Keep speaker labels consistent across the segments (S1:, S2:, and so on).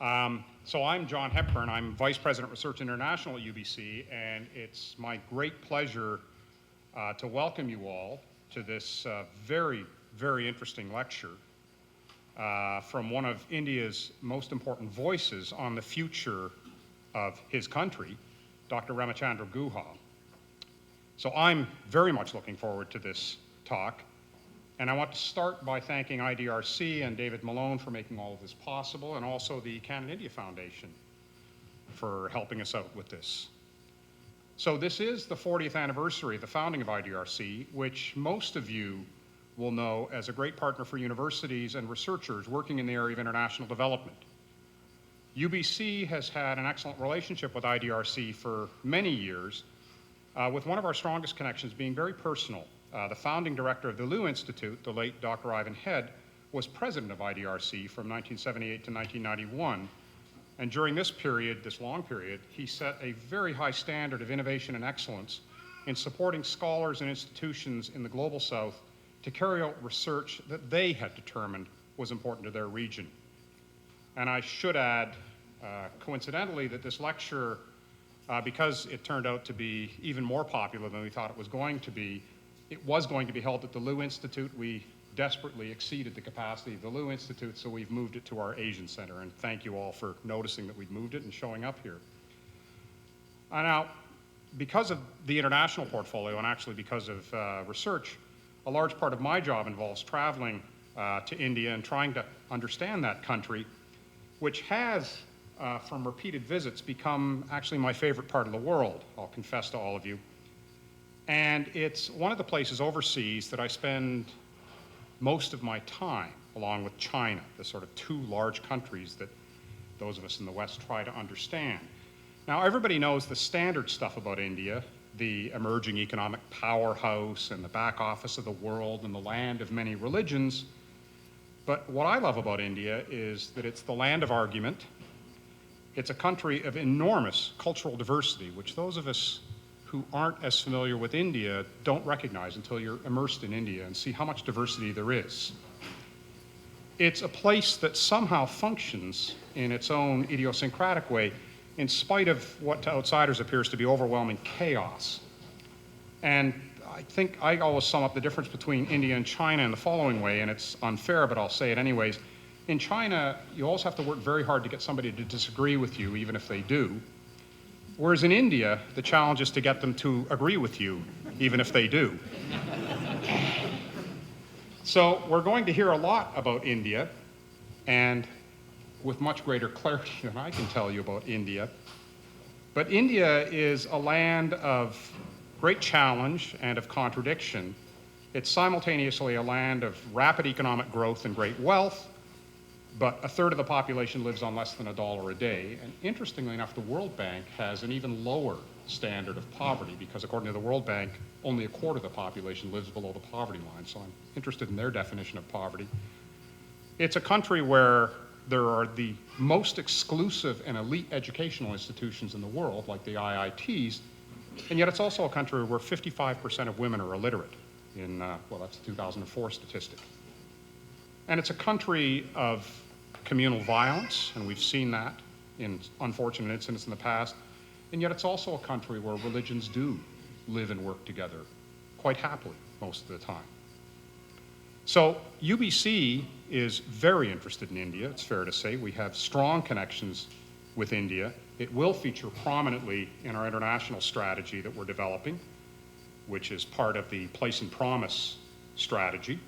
S1: So I'm John Hepburn. I'm Vice President Research International at UBC, and it's my great pleasure to welcome you all to this very, very interesting lecture from one of India's most important voices on the future of his country, Dr. Ramachandra Guha. So I'm very much looking forward to this talk. And I want to start by thanking IDRC and David Malone for making all of this possible, and also the Canada-India Foundation for helping us out with this. So this is the 40th anniversary of the founding of IDRC, which most of you will know as a great partner for universities and researchers working in the area of international development. UBC has had an excellent relationship with IDRC for many years, with one of our strongest connections being very personal. The founding director of the Liu Institute, the late Dr. Ivan Head, was president of IDRC from 1978 to 1991. And during this period, this long period, he set a very high standard of innovation and excellence in supporting scholars and institutions in the Global South to carry out research that they had determined was important to their region. And I should add, coincidentally, that this lecture, because it turned out to be even more popular than we thought it was going to be held at the Liu Institute. We desperately exceeded the capacity of the Liu Institute, so we've moved it to our Asian Center, and thank you all for noticing that we'd moved it and showing up here. Now, because of the international portfolio, and actually because of research, a large part of my job involves traveling to India and trying to understand that country, which has, from repeated visits, become actually my favorite part of the world, I'll confess to all of you. And it's one of the places overseas that I spend most of my time, along with China, the sort of two large countries that those of us in the West try to understand. Now, everybody knows the standard stuff about India, the emerging economic powerhouse and the back office of the world and the land of many religions. But what I love about India is that it's the land of argument. It's a country of enormous cultural diversity, which those of us who aren't as familiar with India don't recognize until you're immersed in India and see how much diversity there is. It's a place that somehow functions in its own idiosyncratic way, in spite of what to outsiders appears to be overwhelming chaos. And I think I always sum up the difference between India and China in the following way, and it's unfair, but I'll say it anyways. In China, you always have to work very hard to get somebody to disagree with you, even if they do. Whereas in India, the challenge is to get them to agree with you, even if they do. So we're going to hear a lot about India, and with much greater clarity than I can tell you about India. But India is a land of great challenge and of contradiction. It's simultaneously a land of rapid economic growth and great wealth, but a third of the population lives on less than $1 a day. And interestingly enough, the World Bank has an even lower standard of poverty, because according to the World Bank, only a quarter of the population lives below the poverty line. So I'm interested in their definition of poverty. It's a country where there are the most exclusive and elite educational institutions in the world, like the IITs, and yet it's also a country where 55% of women are illiterate in, well, that's a 2004 statistic. And it's a country of communal violence, and we've seen that in unfortunate incidents in the past, and yet it's also a country where religions do live and work together quite happily most of the time. So UBC is very interested in India, it's fair to say. We have strong connections with India. It will feature prominently in our international strategy that we're developing, which is part of the Place and Promise strategy.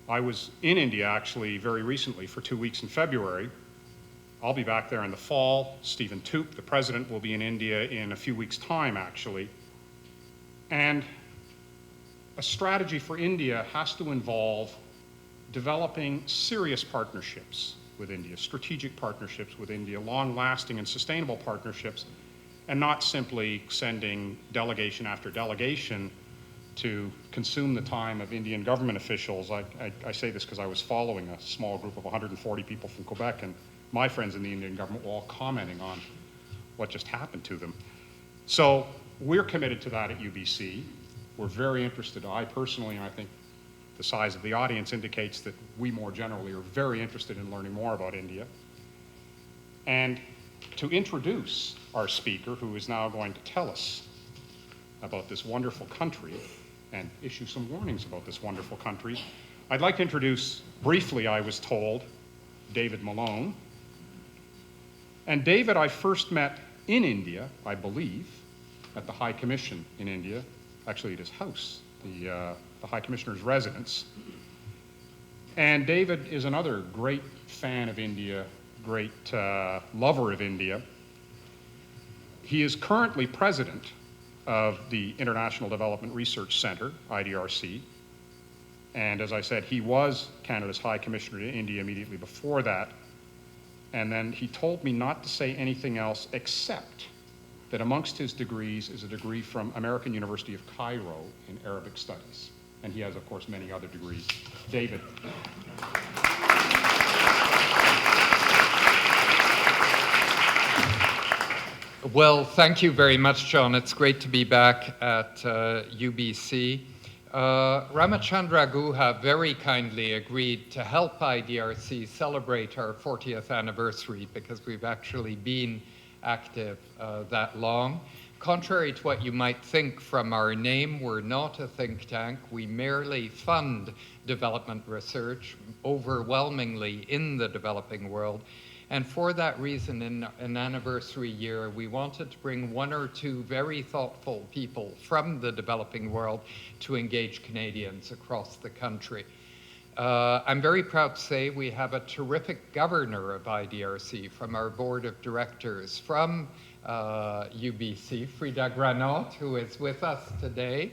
S1: I was in India actually very recently for 2 weeks in February. I'll be back there in the fall. Stephen Toop, the president, will be in India in a few weeks' time, actually. And a strategy for India has to involve developing serious partnerships with India, strategic partnerships with India, long-lasting and sustainable partnerships, and not simply sending delegation after delegation to consume the time of Indian government officials. I say this because I was following a small group of 140 people from Quebec, and my friends in the Indian government were all commenting on what just happened to them. So we're committed to that at UBC. We're very interested, I personally, and I think the size of the audience indicates that we more generally are very interested in learning more about India. And to introduce our speaker, who is now going to tell us about this wonderful country and issue some warnings about this wonderful country, I'd like to introduce, briefly I was told, David Malone. And David I first met in India, I believe, at the High Commission in India, actually at his house, the High Commissioner's residence. And David is another great fan of India, great lover of India. He is currently president of the International Development Research Center, IDRC. And as I said, he was Canada's High Commissioner to India immediately before that. And then he told me not to say anything else except that amongst his degrees is a degree from American University of Cairo in Arabic Studies. And he has, of course, many other degrees. David.
S2: Well, thank you very much, John. It's great to be back at UBC. Ramachandra Guha very kindly agreed to help IDRC celebrate our 40th anniversary because we've actually been active that long. Contrary to what you might think from our name, we're not a think tank. We merely fund development research, overwhelmingly in the developing world. And for that reason, in an anniversary year, we wanted to bring one or two very thoughtful people from the developing world to engage Canadians across the country. I'm very proud to say we have a terrific governor of IDRC from our board of directors from UBC, Frida Granot, who is with us today,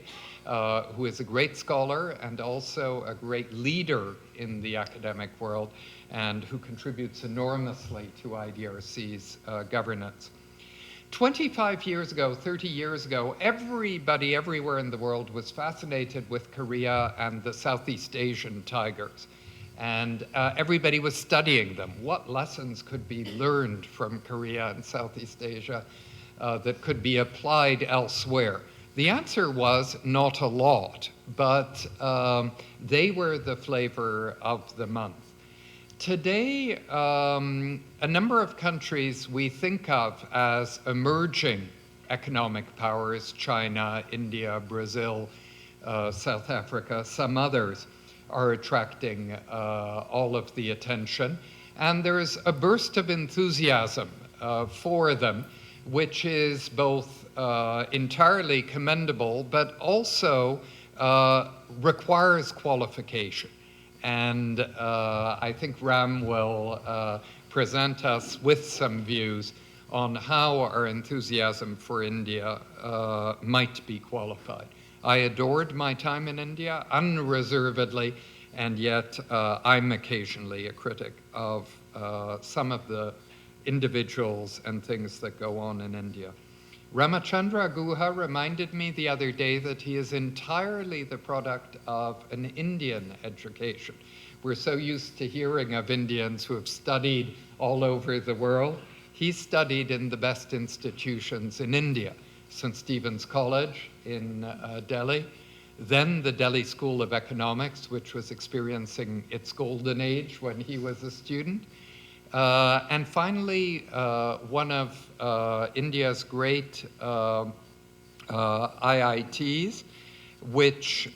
S2: who is a great scholar and also a great leader in the academic world, and who contributes enormously to IDRC's governance. 25 years ago, 30 years ago, everybody everywhere in the world was fascinated with Korea and the Southeast Asian tigers. And everybody was studying them. What lessons could be learned from Korea and Southeast Asia that could be applied elsewhere? The answer was not a lot, but they were the flavor of the month. Today, a number of countries we think of as emerging economic powers, China, India, Brazil, South Africa, some others, are attracting all of the attention. And there's a burst of enthusiasm for them, which is both entirely commendable, but also requires qualification. And I think Ram will present us with some views on how our enthusiasm for India might be qualified. I adored my time in India unreservedly, and yet I'm occasionally a critic of some of the individuals and things that go on in India. Ramachandra Guha reminded me the other day that he is entirely the product of an Indian education. We're so used to hearing of Indians who have studied all over the world. He studied in the best institutions in India, St. Stephen's College in Delhi, then the Delhi School of Economics, which was experiencing its golden age when he was a student, and finally one of India's great IITs, which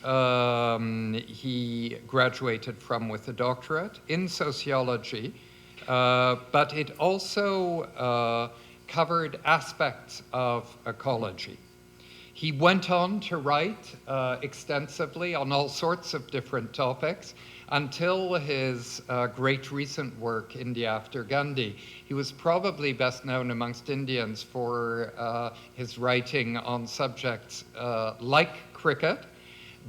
S2: he graduated from with a doctorate in sociology, but it also covered aspects of ecology. He went on to write extensively on all sorts of different topics until his great recent work, India After Gandhi. He was probably best known amongst Indians for his writing on subjects like cricket,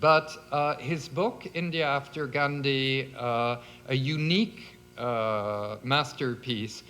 S2: but his book, India After Gandhi, a unique masterpiece,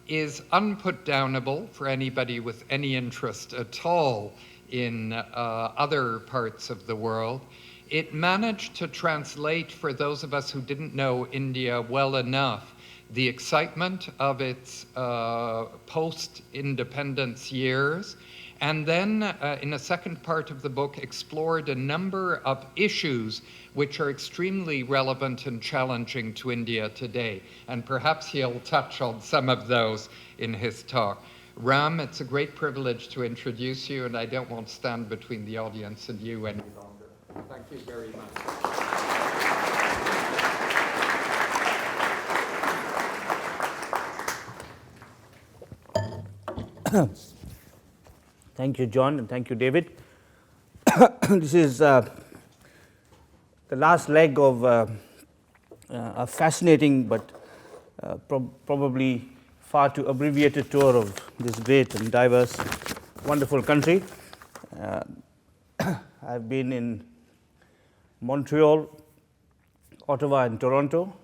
S2: is unputdownable for anybody with any interest at all in other parts of the world. It managed to translate, for those of us who didn't know India well enough, the excitement of its post-independence years and then in a second part of the book explored a number of issues which are extremely relevant and challenging to India today. And perhaps he'll touch on some of those in his talk. Ram, it's a great privilege to introduce you, and I don't want to stand between the audience and you any longer. Thank you very much.
S3: Thank you, John, and thank you, David. This is the last leg of a fascinating but probably far too abbreviated tour of this great and diverse, wonderful country. I've been in Montreal, Ottawa, and Toronto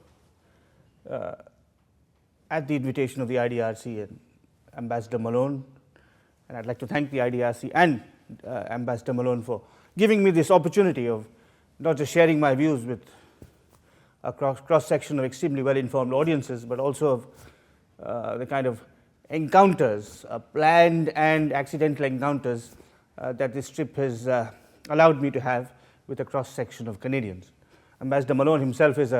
S3: at the invitation of the IDRC and Ambassador Malone. And I'd like to thank the IDRC and Ambassador Malone for giving me this opportunity of not just sharing my views with a cross-section of extremely well-informed audiences, but also of the kind of encounters, planned and accidental encounters that this trip has allowed me to have with a cross-section of Canadians. Ambassador Malone himself is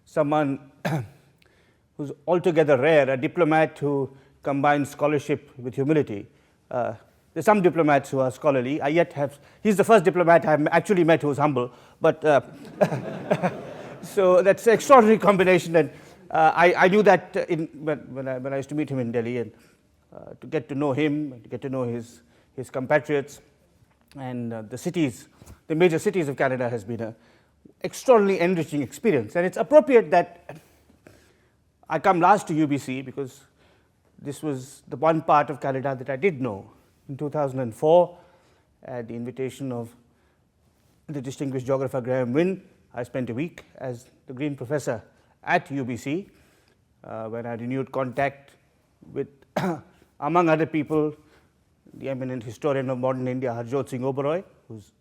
S3: someone who's altogether rare, a diplomat who combines scholarship with humility. There's some diplomats who are scholarly. He's the first diplomat I've actually met who's humble, but so that's an extraordinary combination. And I knew that when I used to meet him in Delhi, and to get to know him, to get to know his compatriots, and the major cities of Canada has been an extraordinarily enriching experience. And it's appropriate that I come last to UBC because this was the one part of Canada that I did know. In 2004, at the invitation of the distinguished geographer Graham Wynne, I spent a week as the Green Professor at UBC, when I renewed contact with, among other people, the eminent historian of modern India, Harjot Singh Oberoi, who's,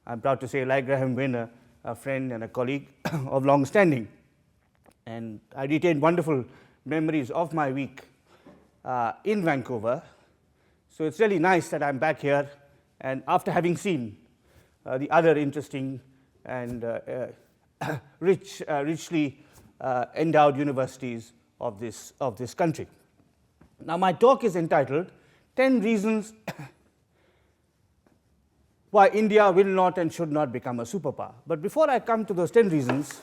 S3: I'm proud to say, like Graham Wynne, a friend and a colleague of long standing. And I retained wonderful memories of my week in Vancouver. So it's really nice that I'm back here, and after having seen the other interesting and richly endowed universities of this country. Now, my talk is entitled 10 Reasons Why India Will Not and Should Not Become a Superpower. But before I come to those 10 reasons,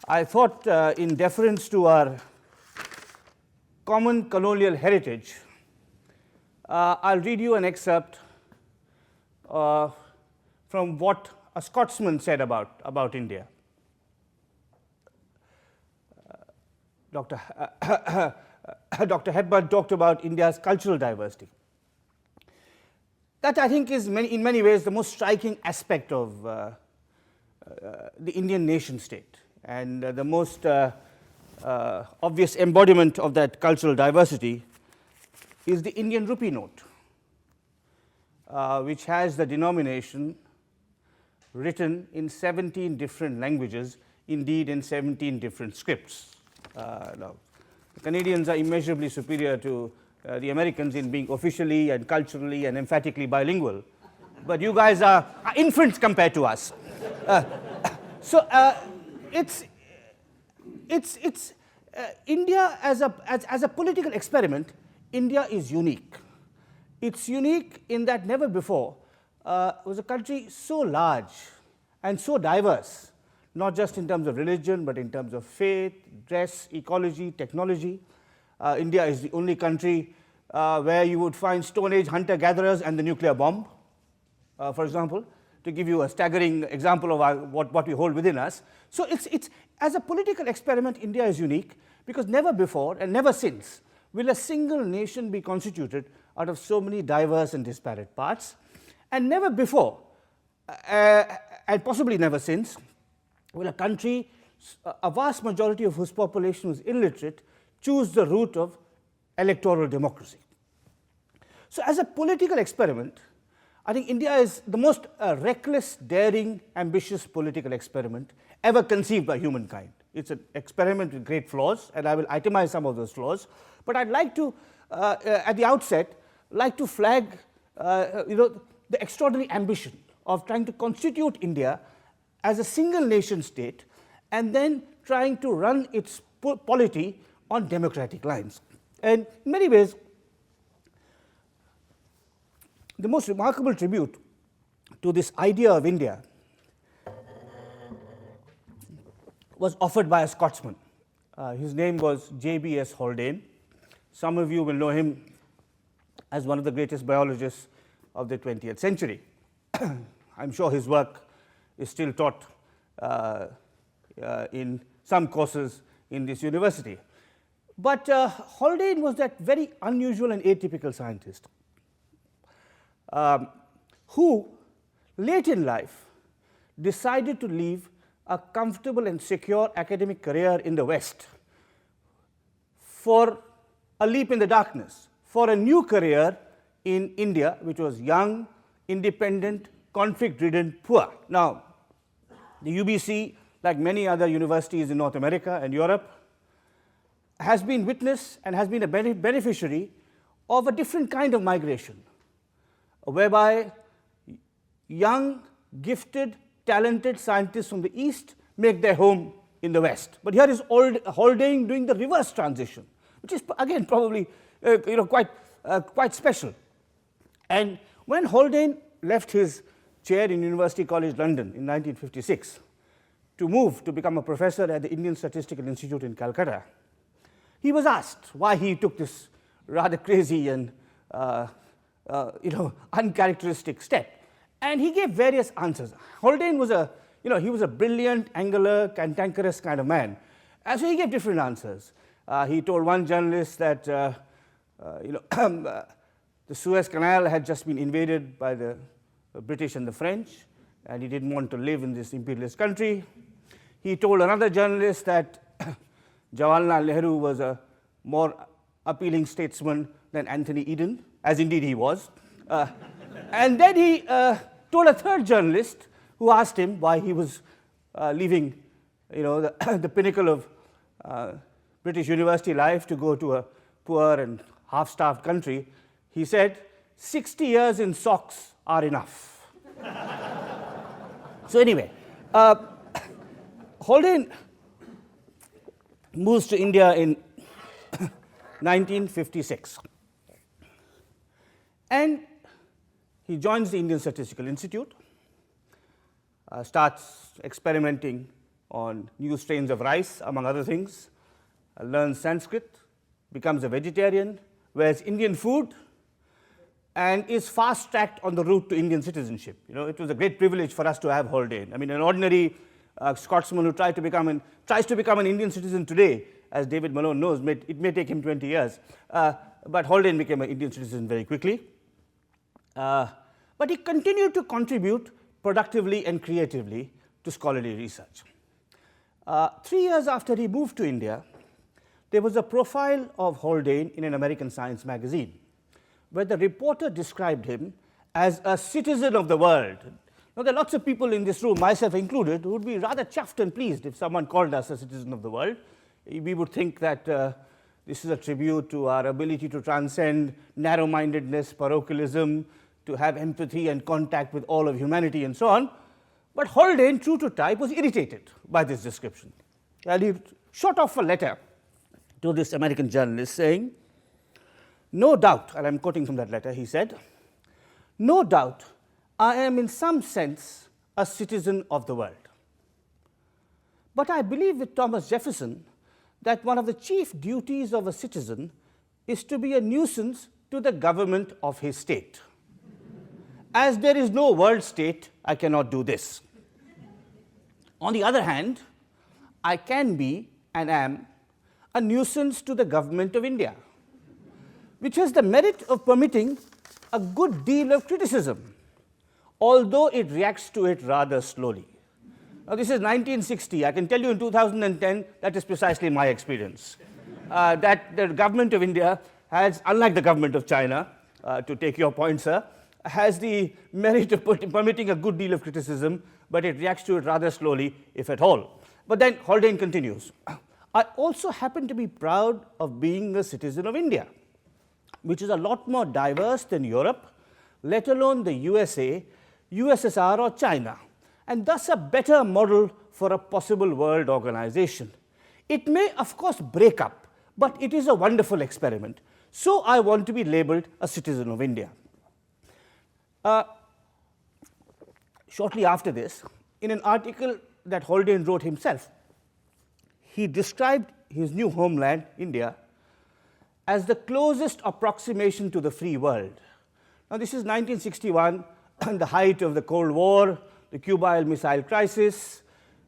S3: I thought in deference to our common colonial heritage, I'll read you an excerpt from what a Scotsman said about India. Dr. Hepburn talked about India's cultural diversity. That, I think, is in many ways the most striking aspect of the Indian nation state, and the most obvious embodiment of that cultural diversity is the Indian rupee note, which has the denomination written in 17 different languages, indeed in 17 different scripts. Now, the Canadians are immeasurably superior to the Americans in being officially and culturally and emphatically bilingual, but you guys are infants compared to us. So it's India as a political experiment. India is unique. It's unique in that never before was a country so large and so diverse, not just in terms of religion, but in terms of faith, dress, ecology, technology. India is the only country where you would find Stone Age hunter-gatherers and the nuclear bomb, for example, to give you a staggering example of what we hold within us. So it's as a political experiment, India is unique because never before and never since will a single nation be constituted out of so many diverse and disparate parts, and never before, and possibly never since, will a country, a vast majority of whose population was illiterate, choose the route of electoral democracy. So as a political experiment, I think India is the most reckless, daring, ambitious political experiment ever conceived by humankind. It's an experiment with great flaws, and I will itemize some of those flaws. But I'd like to, at the outset, flag the extraordinary ambition of trying to constitute India as a single nation state and then trying to run its polity on democratic lines. And in many ways, the most remarkable tribute to this idea of India was offered by a Scotsman. His name was J.B.S. Haldane. Some of you will know him as one of the greatest biologists of the 20th century. I'm sure his work is still taught in some courses in this university. But Haldane was that very unusual and atypical scientist who, late in life, decided to leave a comfortable and secure academic career in the West for a leap in the darkness, for a new career in India, which was young, independent, conflict-ridden, poor. Now, the UBC, like many other universities in North America and Europe, has been witness and has been a beneficiary of a different kind of migration, whereby young, gifted, talented scientists from the East make their home in the West. But here is Haldane doing the reverse transition, which is again probably quite special. And when Haldane left his chair in University College London in 1956 to move to become a professor at the Indian Statistical Institute in Calcutta, he was asked why he took this rather crazy and uncharacteristic step. And he gave various answers. Haldane was he was a brilliant, angular, cantankerous kind of man. And so he gave different answers. He told one journalist that the Suez Canal had just been invaded by the British and the French, and he didn't want to live in this imperialist country. He told another journalist that Jawaharlal Nehru was a more appealing statesman than Anthony Eden, as indeed he was. And then he told a third journalist who asked him why he was leaving the pinnacle of British university life to go to a poor and half-starved country. He said, 60 years in socks are enough. So anyway, Haldane moves to India in 1956. And he joins the Indian Statistical Institute, starts experimenting on new strains of rice, among other things, learns Sanskrit, becomes a vegetarian, wears Indian food, and is fast-tracked on the route to Indian citizenship. It was a great privilege for us to have Haldane. I mean, an ordinary Scotsman who tries to become an Indian citizen today, as David Malone knows, it may take him 20 years. But Haldane became an Indian citizen very quickly. But he continued to contribute productively and creatively to scholarly research. 3 years after he moved to India, there was a profile of Haldane in an American science magazine, where the reporter described him as a citizen of the world. Now, there are lots of people in this room, myself included, who would be rather chuffed and pleased if someone called us a citizen of the world. We would think that this is a tribute to our ability to transcend narrow-mindedness, parochialism, to have empathy and contact with all of humanity and so on. But Haldane, true to type, was irritated by this description. And he shot off a letter to this American journalist saying, "No doubt," and I'm quoting from that letter, he said, "no doubt I am in some sense a citizen of the world. But I believe with Thomas Jefferson that one of the chief duties of a citizen is to be a nuisance to the government of his state. As there is no world state, I cannot do this. On the other hand, I can be and am a nuisance to the government of India, which has the merit of permitting a good deal of criticism, although it reacts to it rather slowly." Now, this is 1960. I can tell you in 2010, that is precisely my experience. That the government of India has, unlike the government of China, to take your point, sir, has the merit of permitting a good deal of criticism, but it reacts to it rather slowly, if at all. But then Haldane continues, "I also happen to be proud of being a citizen of India, which is a lot more diverse than Europe, let alone the USA, USSR, or China, and thus a better model for a possible world organization. It may, of course, break up, but it is a wonderful experiment. So I want to be labeled a citizen of India. Shortly after this, in an article that Haldane wrote himself, he described his new homeland, India, as the closest approximation to the free world. Now, this is 1961, the height of the Cold War, the Cuban Missile Crisis,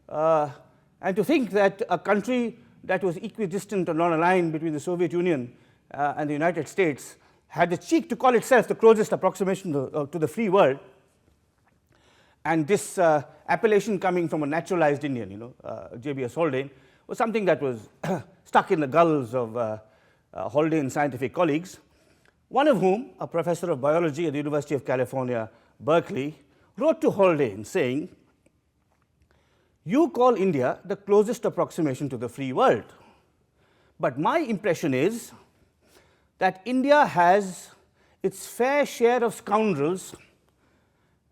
S3: and to think that a country that was equidistant or non-aligned between the Soviet Union and the United States had the cheek to call itself the closest approximation to the free world, and this appellation coming from a naturalized Indian, J.B.S. Haldane, was something that was stuck in the gulls of Haldane's scientific colleagues, one of whom, a professor of biology at the University of California, Berkeley, wrote to Haldane saying, "You call India the closest approximation to the free world, but my impression is that India has its fair share of scoundrels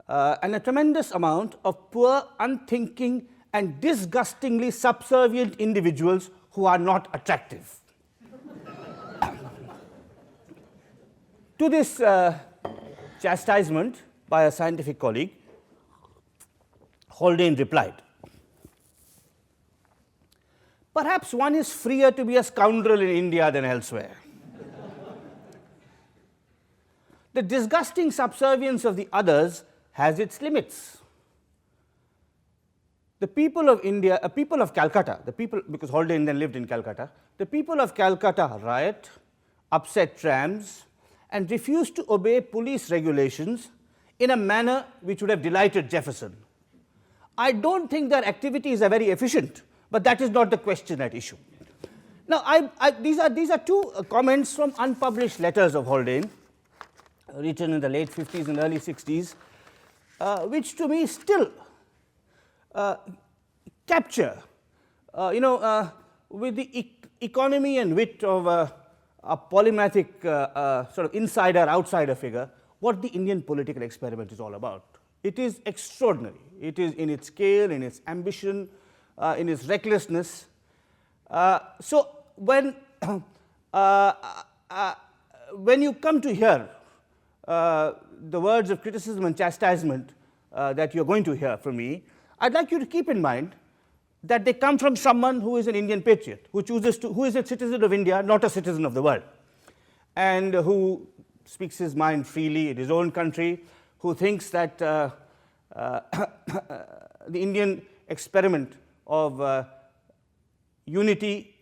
S3: and a tremendous amount of poor, unthinking, and disgustingly subservient individuals who are not attractive." To this chastisement by a scientific colleague, Haldane replied, "Perhaps one is freer to be a scoundrel in India than elsewhere. The disgusting subservience of the others has its limits. The people of India, people of Calcutta, because Haldane then lived in Calcutta, the people of Calcutta riot, upset trams, and refuse to obey police regulations in a manner which would have delighted Jefferson. I don't think their activities are very efficient, but that is not the question at issue." Now, these are two comments from unpublished letters of Haldane, written in the late 50s and early 60s, which to me still capture, with the economy and wit of a polymathic sort of insider-outsider figure, what the Indian political experiment is all about. It is extraordinary. It is in its scale, in its ambition, in its recklessness. So when you come to hear the words of criticism and chastisement that you're going to hear from me, I'd like you to keep in mind that they come from someone who is an Indian patriot, who is a citizen of India, not a citizen of the world, and who speaks his mind freely in his own country, who thinks that the Indian experiment of unity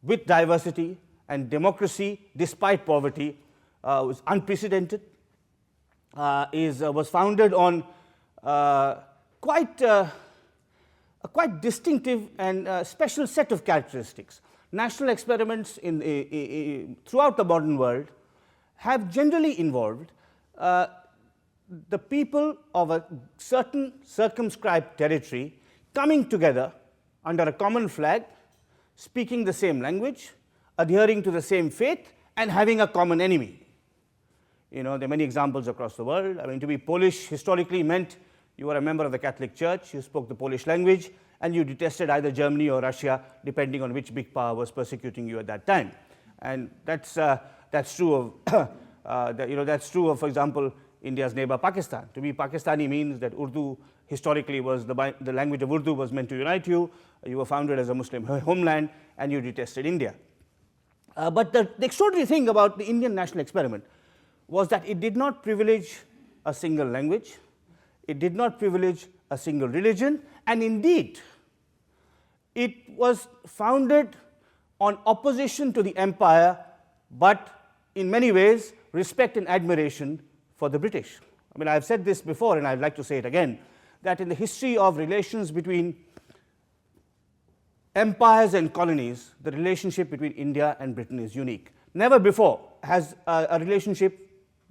S3: with diversity and democracy despite poverty was unprecedented, was founded on a quite distinctive and special set of characteristics. National experiments throughout the modern world have generally involved the people of a certain circumscribed territory coming together under a common flag, speaking the same language, adhering to the same faith, and having a common enemy. There are many examples across the world. I mean, to be Polish historically meant you were a member of the Catholic Church, you spoke the Polish language, and you detested either Germany or Russia, depending on which big power was persecuting you at that time. And that's true of, for example, India's neighbor Pakistan. To be Pakistani means that Urdu historically was the language of Urdu was meant to unite you. You were founded as a Muslim homeland, and you detested India. But the extraordinary thing about the Indian national experiment was that it did not privilege a single language, it did not privilege a single religion, and indeed, it was founded on opposition to the empire, but in many ways, respect and admiration for the British. I mean, I've said this before, and I'd like to say it again, that in the history of relations between empires and colonies, the relationship between India and Britain is unique. Never before has a relationship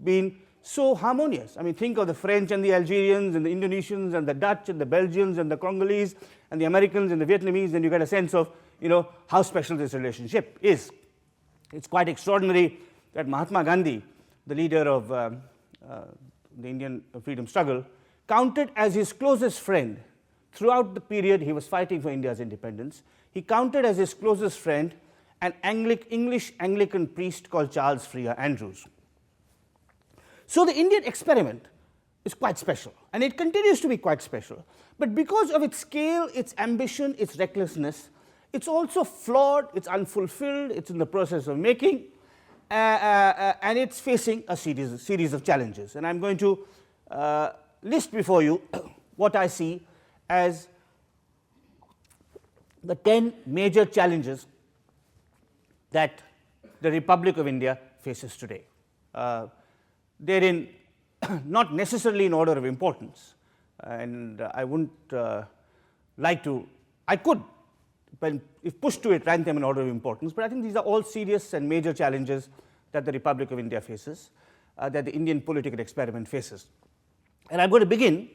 S3: been so harmonious. I mean, think of the French and the Algerians and the Indonesians and the Dutch and the Belgians and the Congolese and the Americans and the Vietnamese, and you get a sense of, how special this relationship is. It's quite extraordinary that Mahatma Gandhi, the leader of the Indian freedom struggle, counted as his closest friend throughout the period he was fighting for India's independence. He counted as his closest friend an English Anglican priest called Charles Freer Andrews. So the Indian experiment is quite special, and it continues to be quite special. But because of its scale, its ambition, its recklessness, it's also flawed, it's unfulfilled, it's in the process of making, and it's facing a series of challenges. And I'm going to list before you what I see as the 10 major challenges that the Republic of India faces today. They're in not necessarily in order of importance, and I wouldn't like to, I could, when if pushed to it, rank them in order of importance, but I think these are all serious and major challenges that the Republic of India faces, that the Indian political experiment faces. And I'm going to begin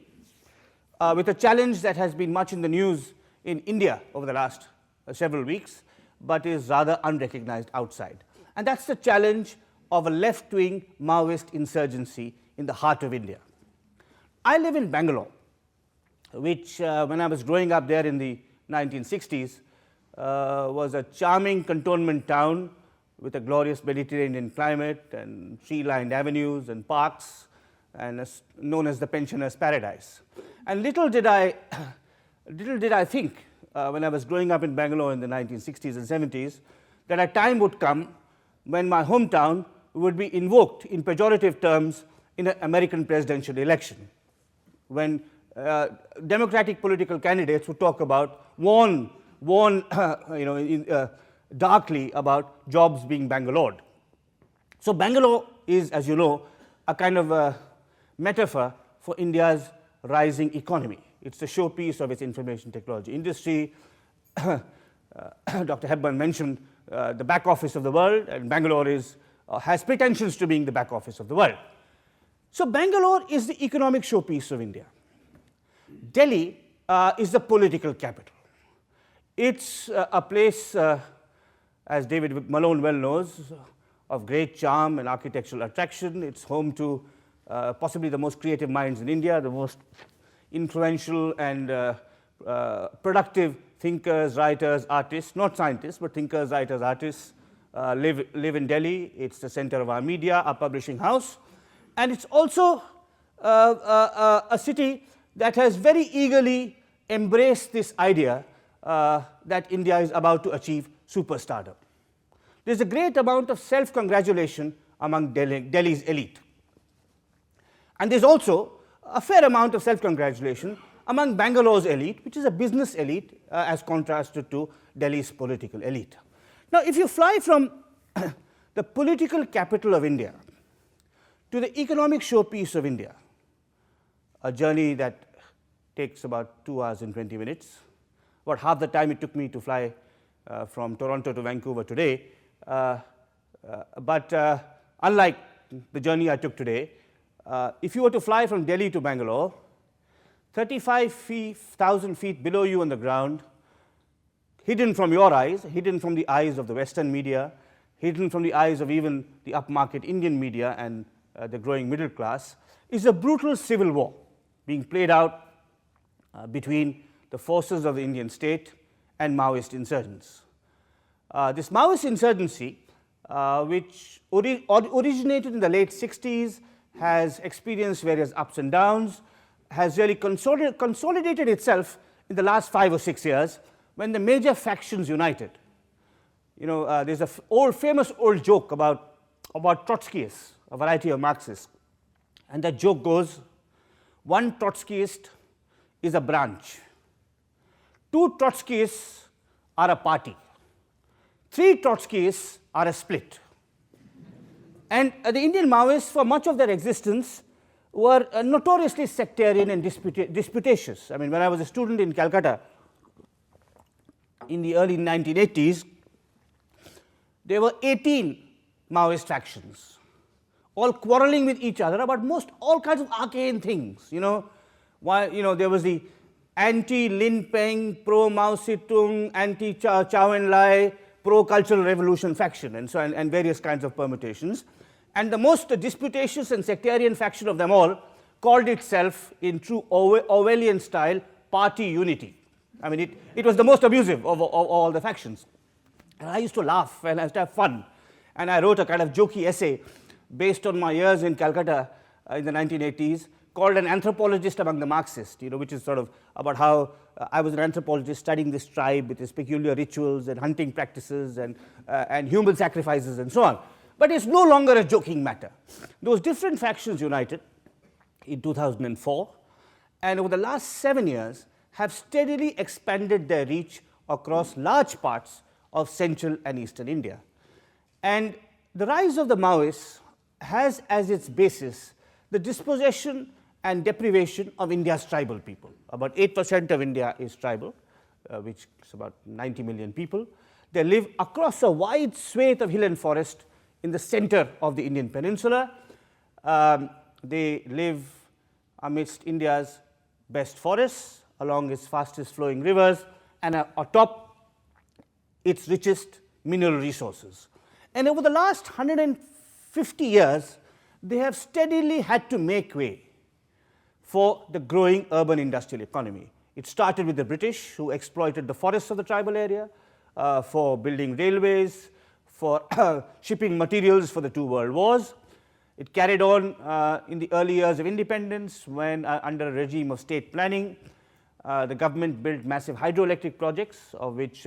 S3: with a challenge that has been much in the news in India over the last several weeks, but is rather unrecognized outside. And that's the challenge of a left-wing Maoist insurgency in the heart of India. I live in Bangalore, which when I was growing up there in the 1960s was a charming cantonment town with a glorious Mediterranean climate and tree-lined avenues and parks, and known as the pensioners' paradise. And little did I think when I was growing up in Bangalore in the 1960s and 70s that a time would come when my hometown would be invoked in pejorative terms in an American presidential election, when democratic political candidates would talk about, warn darkly about jobs being Bangalored. So Bangalore is, as you know, a kind of a metaphor for India's rising economy. It's the showpiece of its information technology industry. Dr. Hepburn mentioned the back office of the world, and Bangalore has pretensions to being the back office of the world. So Bangalore is the economic showpiece of India. Delhi is the political capital. It's a place, as David Malone well knows, of great charm and architectural attraction. It's home to possibly the most creative minds in India, the most influential and productive thinkers, writers, artists, not scientists, but thinkers, writers, artists live in Delhi. It's the center of our media, our publishing house. And it's also a city that has very eagerly embraced this idea that India is about to achieve superstardom. There's a great amount of self-congratulation among Delhi's elite. And there's also a fair amount of self-congratulation among Bangalore's elite, which is a business elite as contrasted to Delhi's political elite. Now, if you fly from the political capital of India to the economic showpiece of India, a journey that takes about 2 hours and 20 minutes, about half the time it took me to fly from Toronto to Vancouver today, but unlike the journey I took today, if you were to fly from Delhi to Bangalore, 35,000 feet below you on the ground, hidden from your eyes, hidden from the eyes of the Western media, hidden from the eyes of even the upmarket Indian media and the growing middle class, is a brutal civil war being played out between the forces of the Indian state and Maoist insurgents. This Maoist insurgency, which originated in the late 60s, has experienced various ups and downs, has really consolidated itself in the last 5 or 6 years when the major factions united. You know, there's a famous old joke about Trotskyists, a variety of Marxists, and that joke goes, one Trotskyist is a branch, 2 Trotskyists are a party, 3 Trotskyists are a split. And the Indian Maoists, for much of their existence, were notoriously sectarian and disputatious. I mean, when I was a student in Calcutta in the early 1980s, there were 18 Maoist factions, all quarreling with each other about all kinds of arcane things. You know, there was the anti-Lin Peng, pro-Mao Zedong, anti-Chou Enlai, pro-cultural revolution faction, and so and various kinds of permutations. and the most disputatious and sectarian faction of them all called itself, in true Orwellian style, party unity. I mean, it was the most abusive of all the factions. And I used to laugh and I used to have fun. And I wrote a kind of jokey essay based on my years in Calcutta in the 1980s called An Anthropologist Among the Marxists, which is sort of about how I was an anthropologist studying this tribe with its peculiar rituals and hunting practices and human sacrifices and so on. But it's no longer a joking matter. Those different factions united in 2004, and over the last 7 years have steadily expanded their reach across large parts of central and eastern India. And the rise of the Maoists has as its basis the dispossession and deprivation of India's tribal people. About 8% of India is tribal, which is about 90 million people. They live across a wide swathe of hill and forest in the center of the Indian peninsula. They live amidst India's best forests, along its fastest flowing rivers, and atop its richest mineral resources. And over the last 150 years, they have steadily had to make way for the growing urban industrial economy. It started with the British, who exploited the forests of the tribal area for building railways, for shipping materials for the two world wars. It carried on in the early years of independence when, under a regime of state planning, the government built massive hydroelectric projects, of which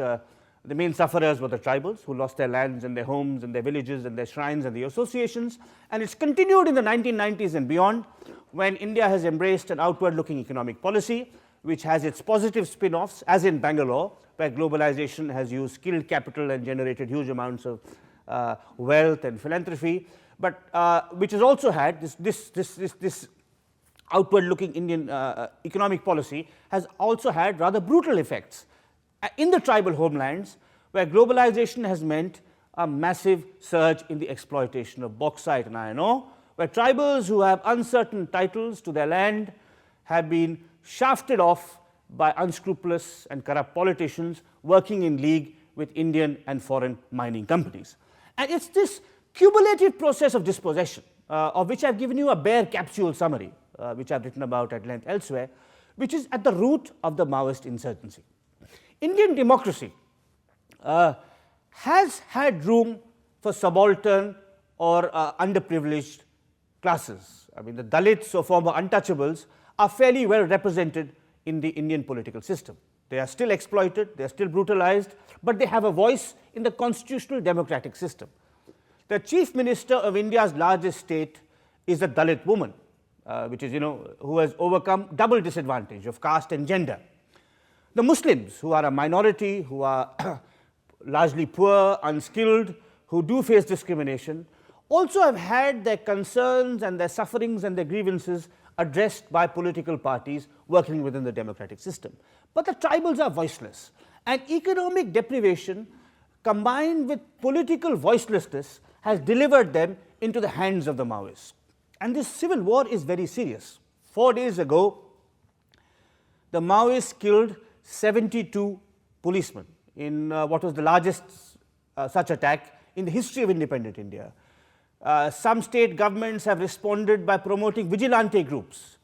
S3: the main sufferers were the tribals, who lost their lands and their homes and their villages and their shrines and the associations. And it's continued in the 1990s and beyond, when India has embraced an outward-looking economic policy, which has its positive spin-offs, as in Bangalore, where globalization has used skilled capital and generated huge amounts of wealth and philanthropy, but which has also had this outward-looking Indian economic policy has also had rather brutal effects in the tribal homelands, where globalization has meant a massive surge in the exploitation of bauxite and iron ore, where tribals who have uncertain titles to their land have been shafted off by unscrupulous and corrupt politicians working in league with Indian and foreign mining companies. And it's this cumulative process of dispossession, of which I've given you a bare capsule summary, which I've written about at length elsewhere, which is at the root of the Maoist insurgency. Indian democracy has had room for subaltern or underprivileged classes. I mean, the Dalits or former untouchables are fairly well represented in the Indian political system. They are still exploited, they are still brutalized, but they have a voice in the constitutional democratic system. The chief minister of India's largest state is a Dalit woman, which is, who has overcome double disadvantage of caste and gender. The Muslims, who are a minority, who are largely poor, unskilled, who do face discrimination, also have had their concerns and their sufferings and their grievances addressed by political parties working within the democratic system. But the tribals are voiceless, and economic deprivation combined with political voicelessness has delivered them into the hands of the Maoists. And this civil war is very serious. 4 days ago, the Maoists killed 72 policemen in what was the largest such attack in the history of independent India. Some state governments have responded by promoting vigilante groups,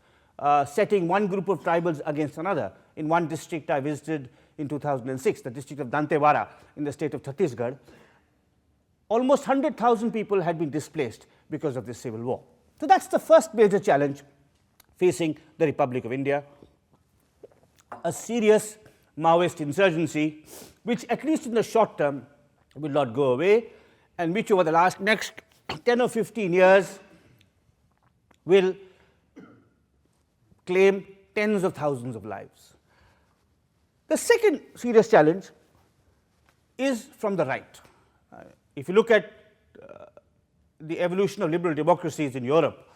S3: setting one group of tribals against another. In one district I visited in 2006, the district of Dantewara in the state of Chhattisgarh, almost 100,000 people had been displaced because of this civil war. So that's the first major challenge facing the Republic of India, a serious Maoist insurgency, which at least in the short term will not go away, and which over the next 10 or 15 years will claim tens of thousands of lives. The second serious challenge is from the right. If you look at the evolution of liberal democracies in Europe,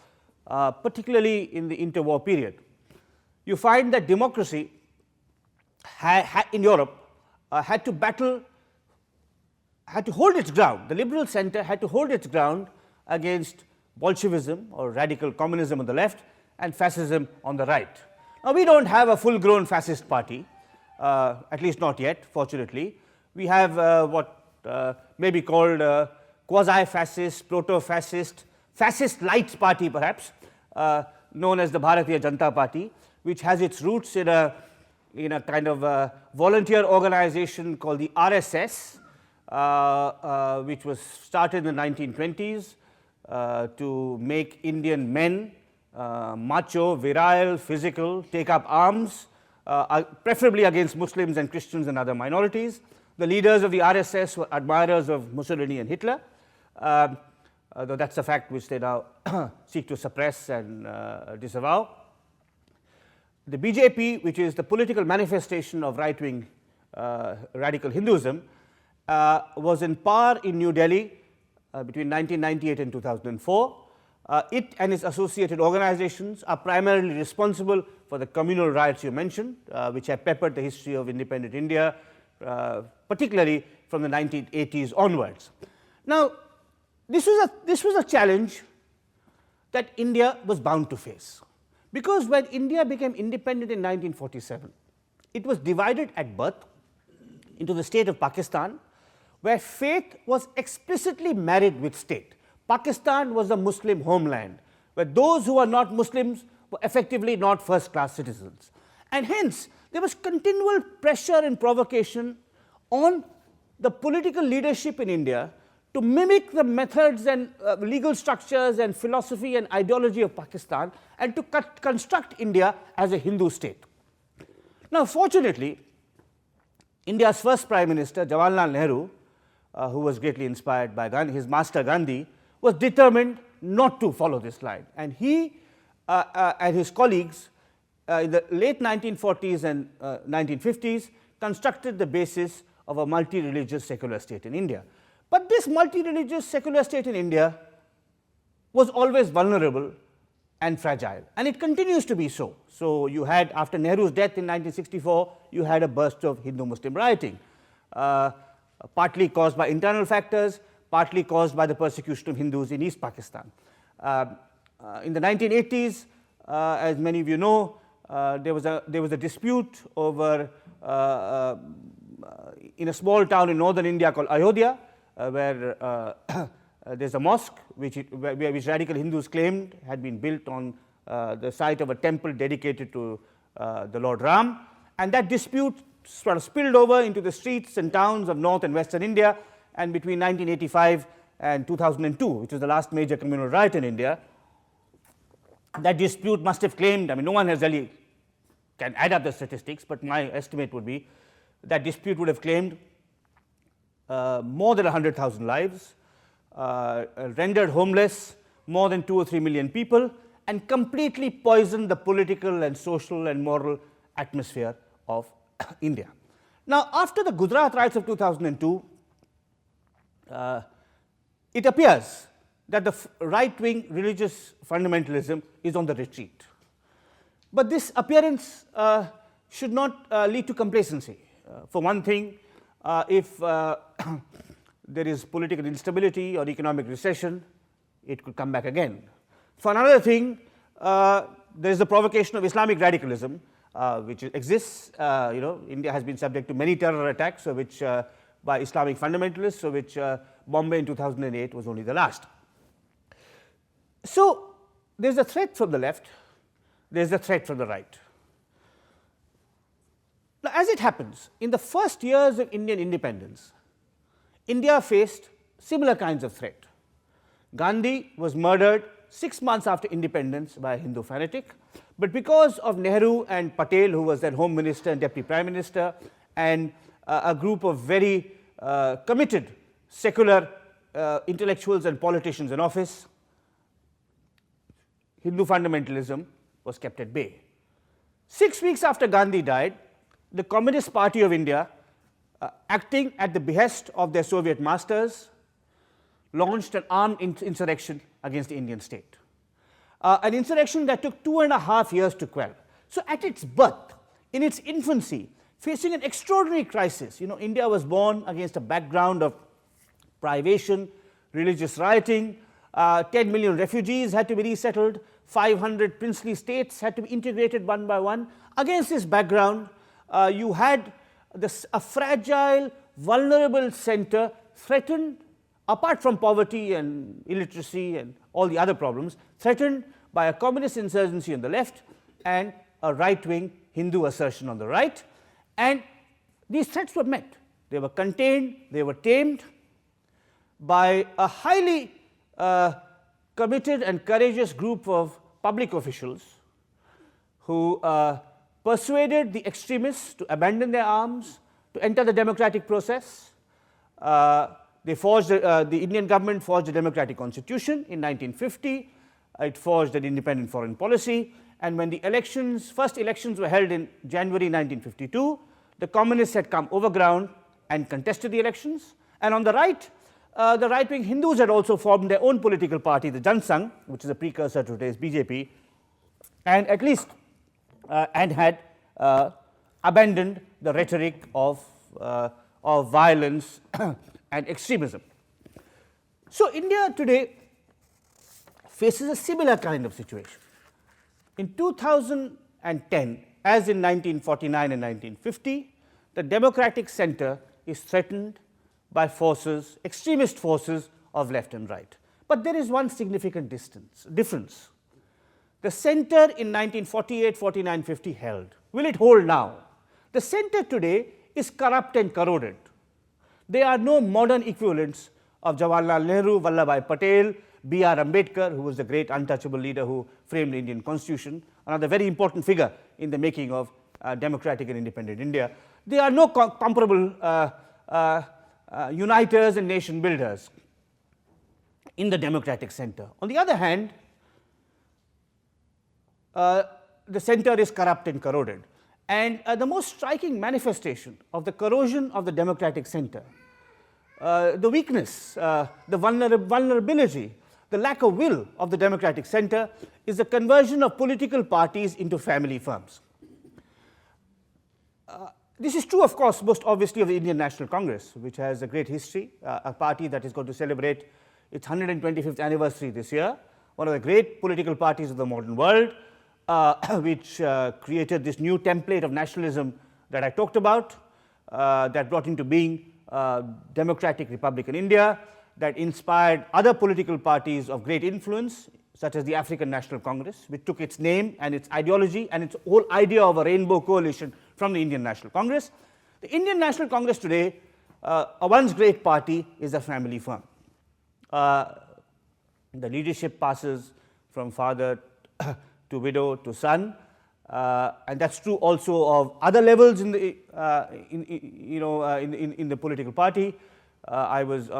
S3: particularly in the interwar period, you find that democracy in Europe had to hold its ground. The liberal center had to hold its ground against Bolshevism or radical communism on the left and fascism on the right. Now, we don't have a full-grown fascist party, at least not yet, fortunately. We have what may be called quasi-fascist, proto-fascist, fascist light party perhaps, known as the Bharatiya Janata Party, which has its roots in a kind of a volunteer organization called the RSS, which was started in the 1920s to make Indian men macho, virile, physical, take up arms, preferably against Muslims and Christians and other minorities. The leaders of the RSS were admirers of Mussolini and Hitler, though that's a fact which they now seek to suppress and disavow. The BJP, which is the political manifestation of right-wing radical Hinduism, was in power in New Delhi between 1998 and 2004. It and its associated organizations are primarily responsible for the communal riots you mentioned, which have peppered the history of independent India, particularly from the 1980s onwards. Now, this was a challenge that India was bound to face, because when India became independent in 1947, it was divided at birth into the state of Pakistan, where faith was explicitly married with state. Pakistan was a Muslim homeland, where those who were not Muslims were effectively not first-class citizens. And hence, there was continual pressure and provocation on the political leadership in India to mimic the methods and legal structures and philosophy and ideology of Pakistan, and to construct India as a Hindu state. Now, fortunately, India's first Prime Minister, Jawaharlal Nehru, who was greatly inspired by Gandhi, his master Gandhi, was determined not to follow this line. And he and his colleagues in the late 1940s and 1950s constructed the basis of a multi-religious secular state in India. But this multi-religious secular state in India was always vulnerable and fragile, and it continues to be so. So you had, after Nehru's death in 1964, you had a burst of Hindu-Muslim rioting, partly caused by internal factors, partly caused by the persecution of Hindus in East Pakistan. In the 1980s, as many of you know, there was a dispute over in a small town in northern India called Ayodhya, where there's a mosque which radical Hindus claimed had been built on the site of a temple dedicated to the Lord Ram, and that dispute sort of spilled over into the streets and towns of north and western India. And between 1985 and 2002, which was the last major communal riot in India, that dispute must have claimed, I mean, no one has really can add up the statistics, but my estimate would be that dispute would have claimed more than 100,000 lives, rendered homeless more than 2 or 3 million people, and completely poisoned the political and social and moral atmosphere of India. Now, after the Gujarat riots of 2002, it appears that the right-wing religious fundamentalism is on the retreat. But this appearance should not lead to complacency. For one thing, if there is political instability or economic recession, it could come back again. For another thing, there is the provocation of Islamic radicalism, which exists. India has been subject to many terror attacks, which by Islamic fundamentalists, of which Bombay in 2008 was only the last. So there's a threat from the left, there's a threat from the right. Now, as it happens, in the first years of Indian independence, India faced similar kinds of threat. Gandhi was murdered 6 months after independence by a Hindu fanatic, but because of Nehru and Patel, who was then Home Minister and Deputy Prime Minister, and a group of very committed secular intellectuals and politicians in office, Hindu fundamentalism was kept at bay. 6 weeks after Gandhi died, the Communist Party of India, acting at the behest of their Soviet masters, launched an armed insurrection against the Indian state. An insurrection that took 2.5 years to quell. So at its birth, in its infancy, facing an extraordinary crisis, India was born against a background of privation, religious rioting, 10 million refugees had to be resettled, 500 princely states had to be integrated one by one. Against this background, you had a fragile, vulnerable center threatened apart from poverty and illiteracy and all the other problems, threatened by a communist insurgency on the left and a right-wing Hindu assertion on the right. And these threats were met. They were contained, they were tamed by a highly committed and courageous group of public officials who persuaded the extremists to abandon their arms, to enter the democratic process. They forged, the Indian government forged a democratic constitution in 1950. It forged an independent foreign policy. And when the first elections were held in January 1952, the communists had come over ground and contested the elections. And on the right-wing Hindus had also formed their own political party, the Jansangh, which is a precursor to today's BJP, and at least and had abandoned the rhetoric of violence and extremism. So India today faces a similar kind of situation. In 2010, as in 1949 and 1950, the democratic center is threatened by forces, extremist forces of left and right. But there is one significant difference. The center in 1948, 49, 50 held. Will it hold now? The center today is corrupt and corroded. There are no modern equivalents of Jawaharlal Nehru, Vallabhbhai Patel, B.R. Ambedkar, who was the great untouchable leader who framed the Indian constitution, another very important figure in the making of democratic and independent India. There are no comparable uniters and nation builders in the democratic center. On the other hand, the center is corrupt and corroded. And the most striking manifestation of the corrosion of the democratic center, the weakness, the vulnerability, the lack of will of the democratic center is the conversion of political parties into family firms. This is true, of course, most obviously of the Indian National Congress, which has a great history, a party that is going to celebrate its 125th anniversary this year, one of the great political parties of the modern world, which created this new template of nationalism that I talked about, that brought into being democratic Republican India, that inspired other political parties of great influence, such as the African National Congress, which took its name and its ideology and its whole idea of a rainbow coalition from the Indian National Congress. The Indian National Congress today, a once great party, is a family firm. The leadership passes from father to widow to son, and that's true also of other levels in the in the political party. I was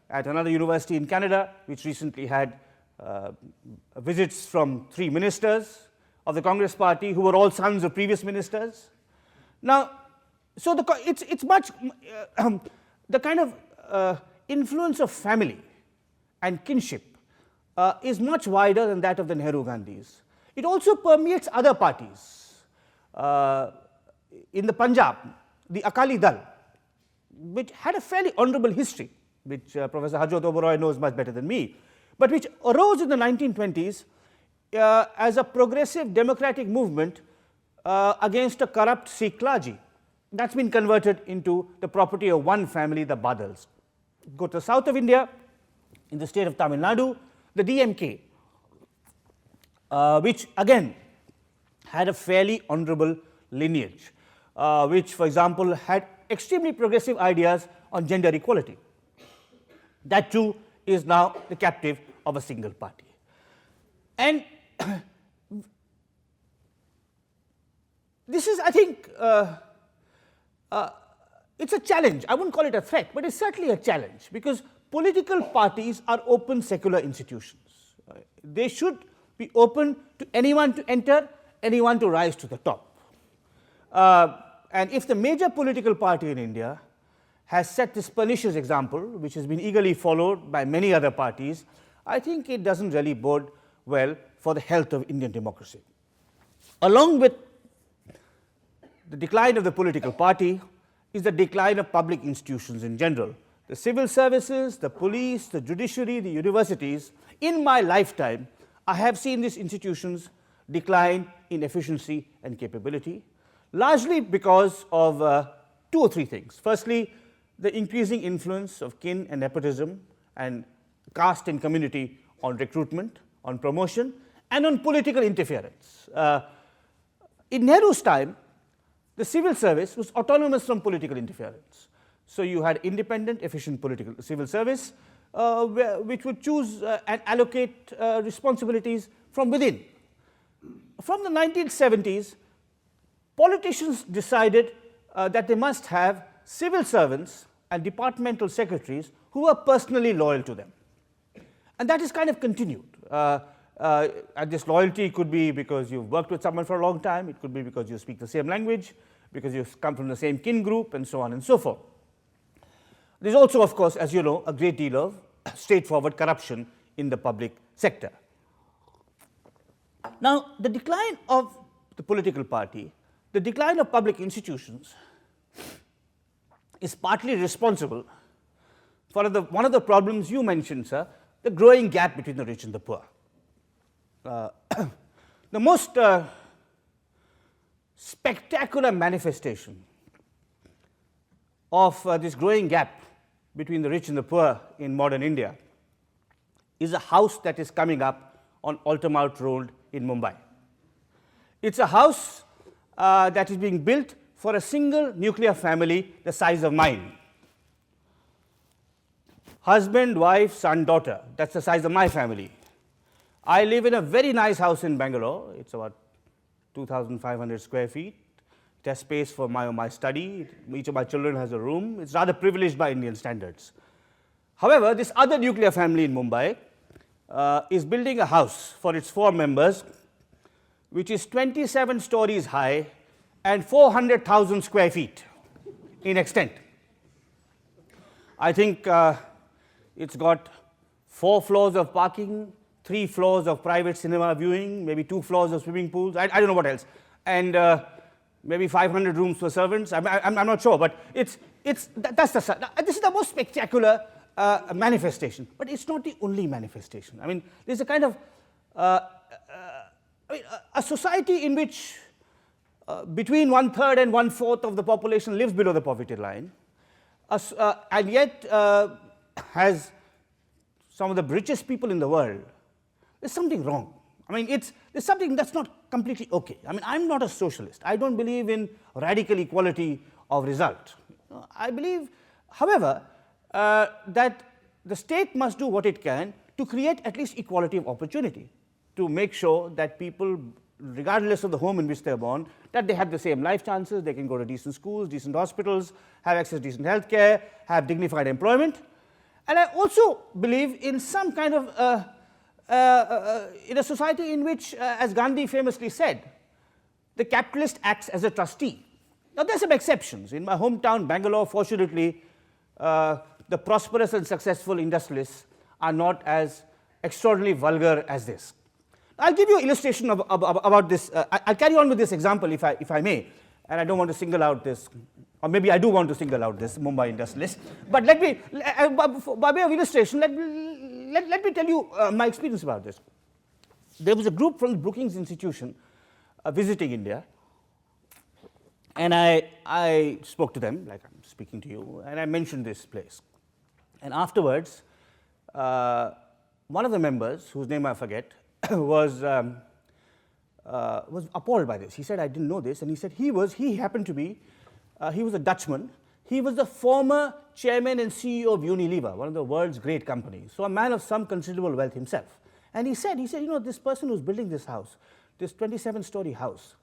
S3: at another university in Canada, which recently had visits from 3 ministers of the Congress party who were all sons of previous ministers. Now, so it's much the kind of influence of family and kinship is much wider than that of the Nehru Gandhis. It also permeates other parties. In the Punjab, the Akali Dal, which had a fairly honorable history, which Professor Harjot Oberoi knows much better than me, but which arose in the 1920s as a progressive democratic movement against a corrupt Sikh clergy. That's been converted into the property of one family, the Badals. Go to the south of India, in the state of Tamil Nadu, the DMK, which again had a fairly honorable lineage, which, for example, had extremely progressive ideas on gender equality. That too is now the captive of a single party. And this is, I think, it's a challenge. I wouldn't call it a threat, but it's certainly a challenge, because political parties are open secular institutions. They should be open to anyone to enter, anyone to rise to the top. And if the major political party in India has set this pernicious example, which has been eagerly followed by many other parties, I think it doesn't really bode well for the health of Indian democracy. Along with the decline of the political party is the decline of public institutions in general. The civil services, the police, the judiciary, the universities. In my lifetime, I have seen these institutions decline in efficiency and capability, largely because of 2 or 3 things. Firstly, the increasing influence of kin and nepotism and caste and community on recruitment, on promotion, and on political interference. In Nehru's time, the civil service was autonomous from political interference. So you had independent, efficient political civil service, which would choose and allocate responsibilities from within. From the 1970s, politicians decided that they must have civil servants and departmental secretaries who were personally loyal to them. And that is kind of continued. And this loyalty could be because you've worked with someone for a long time, it could be because you speak the same language, because you've come from the same kin group, and so on and so forth. There's also, of course, as you know, a great deal of straightforward corruption in the public sector. Now, the decline of the political party, the decline of public institutions is partly responsible for one of the problems you mentioned, sir, the growing gap between the rich and the poor. The most spectacular manifestation of this growing gap between the rich and the poor in modern India is a house that is coming up on Altamount Road in Mumbai. It's a house that is being built for a single nuclear family the size of mine. Husband, wife, son, daughter, that's the size of my family. I live in a very nice house in Bangalore. It's about 2,500 square feet. It has space for my study. Each of my children has a room. It's rather privileged by Indian standards. However, this other nuclear family in Mumbai is building a house for its 4 members, which is 27 stories high and 400,000 square feet in extent. I think it's got 4 floors of parking, 3 floors of private cinema viewing, maybe 2 floors of swimming pools, I don't know what else, and maybe 500 rooms for servants. I'm not sure, but this is the most spectacular manifestation, but it's not the only manifestation. I mean, there's a kind of a society in which between 1/3 and 1/4 of the population lives below the poverty line, and yet has some of the richest people in the world. There's something wrong. I mean, there's something that's not completely okay. I mean, I'm not a socialist. I don't believe in radical equality of result. I believe, however, that the state must do what it can to create at least equality of opportunity, to make sure that people, regardless of the home in which they're born, that they have the same life chances, they can go to decent schools, decent hospitals, have access to decent health care, have dignified employment. And I also believe in some kind of, in a society in which, as Gandhi famously said, the capitalist acts as a trustee. Now, there are some exceptions. In my hometown, Bangalore, fortunately, the prosperous and successful industrialists are not as extraordinarily vulgar as this. I'll give you an illustration about this. I'll carry on with this example, if I may, and I don't want to single out this, or maybe I do want to single out this Mumbai industrialist. But let me, by way of illustration, let me tell you my experience about this. There was a group from the Brookings Institution visiting India, and I spoke to them, like I'm speaking to you, and I mentioned this place. And afterwards, one of the members, whose name I forget, was appalled by this. He said, I didn't know this, and he said he happened to be, he was a Dutchman. He was the former chairman and CEO of Unilever, one of the world's great companies, so a man of some considerable wealth himself. And he said, you know, this person who's building this house, this 27-story house,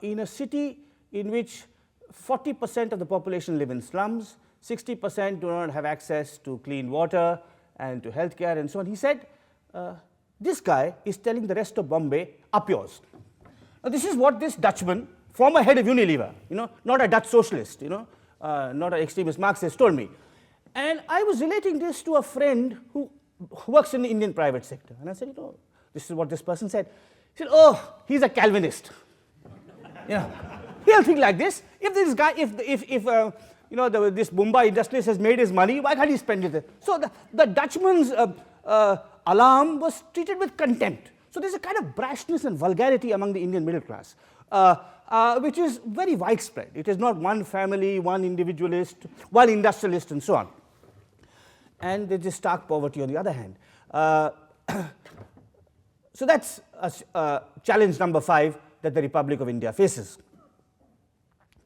S3: in a city in which 40% of the population live in slums, 60% do not have access to clean water and to healthcare and so on. He said, this guy is telling the rest of Bombay, up yours. Now, this is what this Dutchman, former head of Unilever, you know, not a Dutch socialist, you know, not an extremist Marxist, told me. And I was relating this to a friend who works in the Indian private sector. And I said, you know, this is what this person said. He said, oh, he's a Calvinist. You know, he'll think like this. If this guy, you know, this Mumbai industrialist has made his money, why can't he spend it? So the Dutchman's alarm was treated with contempt. So there's a kind of brashness and vulgarity among the Indian middle class. which is very widespread. It is not one family, one individualist, one industrialist, and so on. And there is stark poverty on the other hand. So that's challenge number 5 that the Republic of India faces.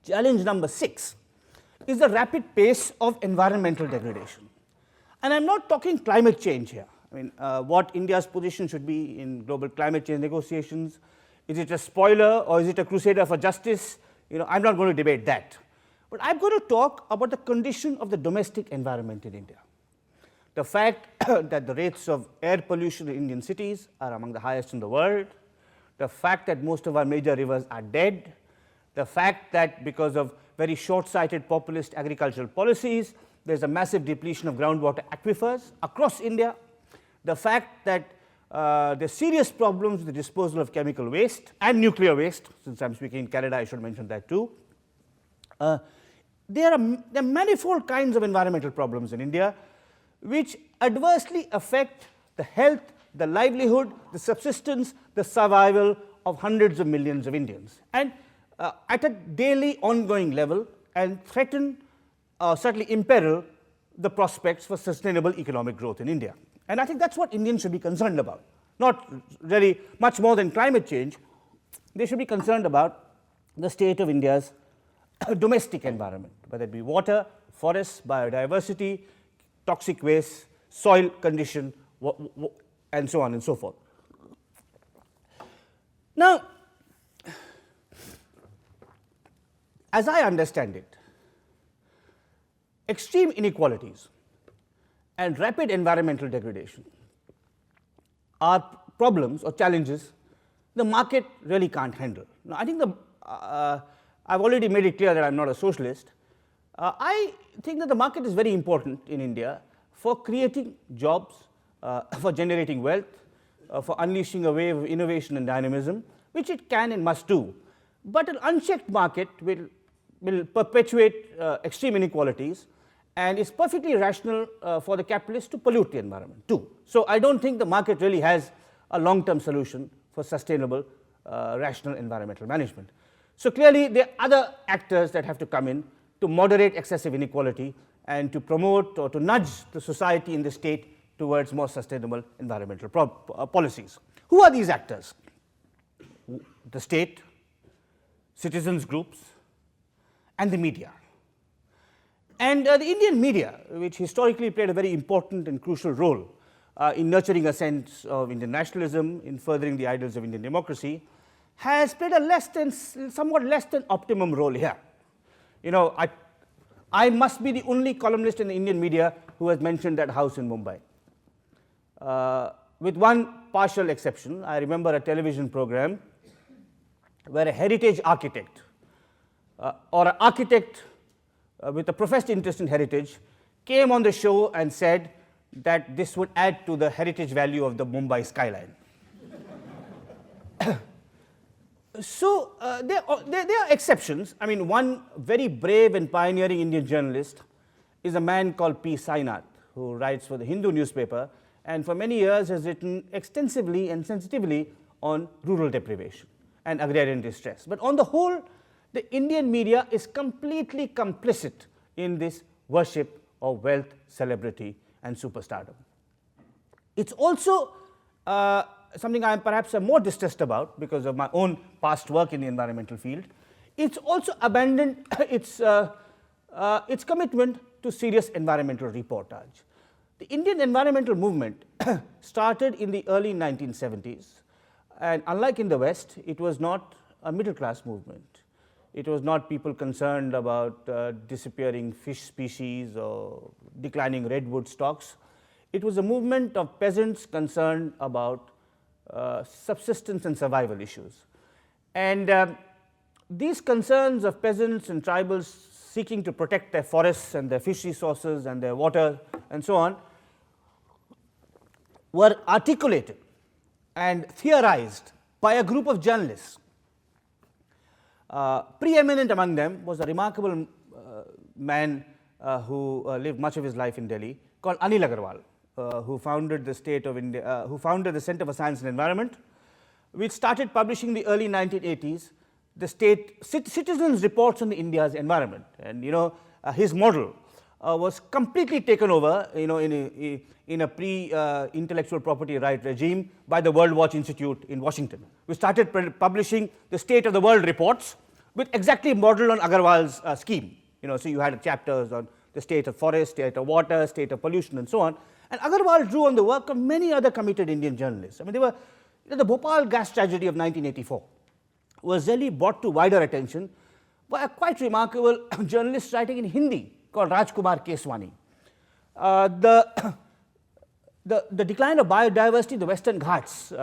S3: Challenge number 6 is the rapid pace of environmental degradation. And I'm not talking climate change here. I mean, what India's position should be in global climate change negotiations. Is it a spoiler or is it a crusader for justice? I'm not going to debate that. But I'm going to talk about the condition of the domestic environment in India. The fact that the rates of air pollution in Indian cities are among the highest in the world, the fact that most of our major rivers are dead, the fact that because of very short-sighted populist agricultural policies, there's a massive depletion of groundwater aquifers across India, the fact that there's serious problems with the disposal of chemical waste and nuclear waste. Since I'm speaking in Canada, I should mention that too. There are manifold kinds of environmental problems in India which adversely affect the health, the livelihood, the subsistence, the survival of hundreds of millions of Indians, and at a daily ongoing level, and threaten, certainly imperil, the prospects for sustainable economic growth in India. And I think that's what Indians should be concerned about, not really much more than climate change. They should be concerned about the state of India's domestic environment, whether it be water, forests, biodiversity, toxic waste, soil condition, and so on and so forth. Now, as I understand it, extreme inequalities and rapid environmental degradation are problems or challenges the market really can't handle. Now, I think I've already made it clear that I'm not a socialist. I think that the market is very important in India for creating jobs, for generating wealth, for unleashing a wave of innovation and dynamism, which it can and must do. But an unchecked market will perpetuate extreme inequalities, and it's perfectly rational for the capitalists to pollute the environment too. So I don't think the market really has a long-term solution for sustainable, rational environmental management. So clearly there are other actors that have to come in to moderate excessive inequality and to promote or to nudge the society and the state towards more sustainable environmental policies. Who are these actors? The state, citizens groups, and the media. And the Indian media, which historically played a very important and crucial role in nurturing a sense of Indian nationalism, in furthering the ideals of Indian democracy, has played a somewhat less than optimum role here. I must be the only columnist in the Indian media who has mentioned that house in Mumbai. With one partial exception, I remember a television program where a heritage architect or an architect with a professed interest in heritage came on the show and said that this would add to the heritage value of the Mumbai skyline. So there are exceptions. I mean, one very brave and pioneering Indian journalist is a man called P. Sainath, who writes for the Hindu newspaper and for many years has written extensively and sensitively on rural deprivation and agrarian distress. But on the whole, the Indian media is completely complicit in this worship of wealth, celebrity, and superstardom. It's also something I am perhaps more distressed about because of my own past work in the environmental field. It's also abandoned its commitment to serious environmental reportage. The Indian environmental movement started in the early 1970s, and unlike in the West, it was not a middle-class movement. It was not people concerned about disappearing fish species or declining redwood stocks. It was a movement of peasants concerned about subsistence and survival issues. And these concerns of peasants and tribals seeking to protect their forests and their fish resources and their water and so on were articulated and theorized by a group of journalists. Preeminent among them was a remarkable man who lived much of his life in Delhi, called Anil Agarwal, who founded the State of India, who founded the Center for Science and Environment, which started publishing in the early 1980s the citizens' reports on India's environment. And his model was completely taken over in a pre-intellectual property right regime by the World Watch Institute in Washington. We started publishing the State of the World reports with exactly modeled on Agarwal's scheme. So you had chapters on the state of forest, state of water, state of pollution, and so on. And Agarwal drew on the work of many other committed Indian journalists. I mean, they were the Bhopal gas tragedy of 1984 was really brought to wider attention by a quite remarkable journalist writing in Hindi called Rajkumar Keswani. The decline of biodiversity in the Western Ghats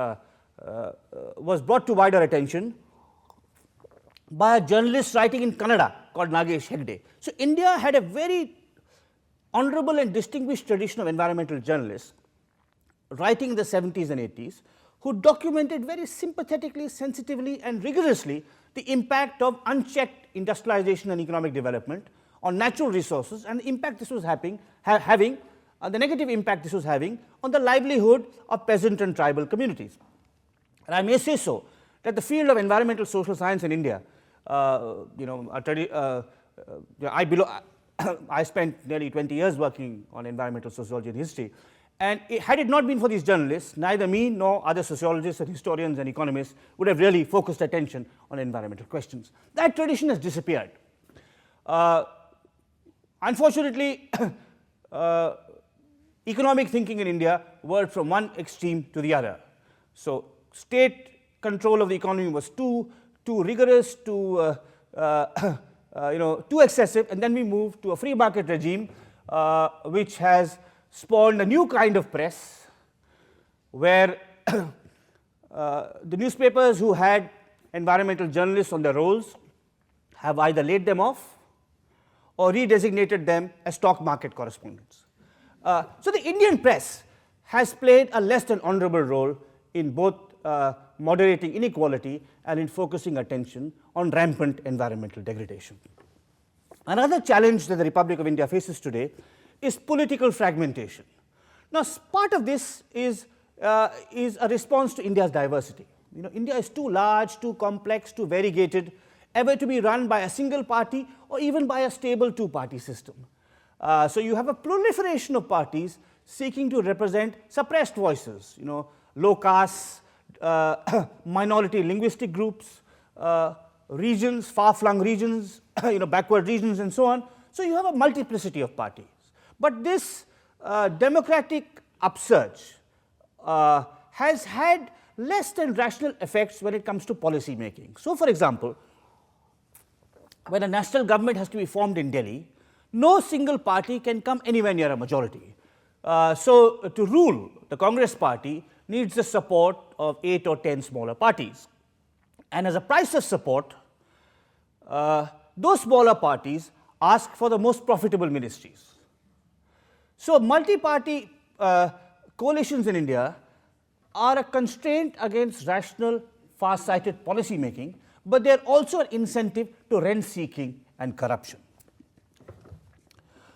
S3: was brought to wider attention by a journalist writing in Kannada called Nagesh Hegde. So India had a very honorable and distinguished tradition of environmental journalists writing in the 70s and 80s who documented very sympathetically, sensitively, and rigorously the impact of unchecked industrialization and economic development on natural resources and the impact this was having, the negative impact this was having on the livelihood of peasant and tribal communities. And I may say so that the field of environmental social science in India, I spent nearly 20 years working on environmental sociology and history. And had it not been for these journalists, neither me nor other sociologists and historians and economists would have really focused attention on environmental questions. That tradition has disappeared. Unfortunately, economic thinking in India worked from one extreme to the other. So state control of the economy was too rigorous, too excessive, and then we moved to a free market regime, which has spawned a new kind of press, where the newspapers who had environmental journalists on their rolls have either laid them off or redesignated them as stock market correspondents. So the Indian press has played a less than honorable role in both moderating inequality and in focusing attention on rampant environmental degradation. Another challenge that the Republic of India faces today is political fragmentation. Now, part of this is a response to India's diversity. India is too large, too complex, too variegated, ever to be run by a single party or even by a stable two-party system. So you have a proliferation of parties seeking to represent suppressed voices, low castes, minority linguistic groups, regions, far-flung regions, backward regions, and so on. So you have a multiplicity of parties. But this democratic upsurge has had less than rational effects when it comes to policy making. So, for example, when a national government has to be formed in Delhi, no single party can come anywhere near a majority. So to rule, the Congress party needs the support of 8 or 10 smaller parties. And as a price of support, those smaller parties ask for the most profitable ministries. So multi-party coalitions in India are a constraint against rational, far-sighted policy making, but they are also an incentive to rent-seeking and corruption.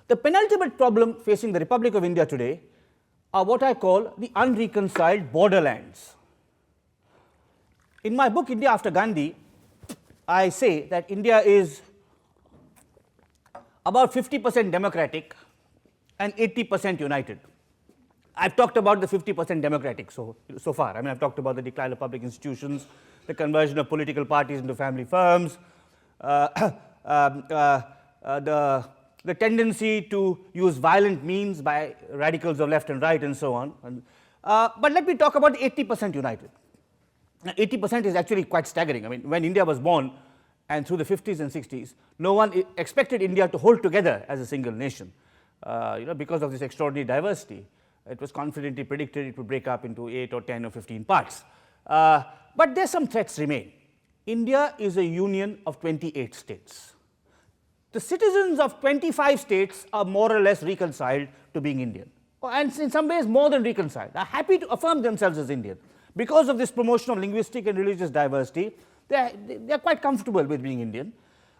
S3: The penultimate problem facing the Republic of India today are what I call the unreconciled borderlands. In my book, India After Gandhi, I say that India is about 50% democratic and 80% united. I've talked about the 50% democratic so far. I mean, I've talked about the decline of public institutions, the conversion of political parties into family firms, the tendency to use violent means by radicals of left and right, and so on. But let me talk about the 80% united. 80% is actually quite staggering. I mean, when India was born and through the 50s and 60s, no one expected India to hold together as a single nation. Because of this extraordinary diversity, it was confidently predicted it would break up into 8 or 10 or 15 parts. But there some threats remain. India is a union of 28 states. The citizens of 25 states are more or less reconciled to being Indian, and in some ways more than reconciled, are happy to affirm themselves as Indian. Because of this promotion of linguistic and religious diversity, they are quite comfortable with being Indian.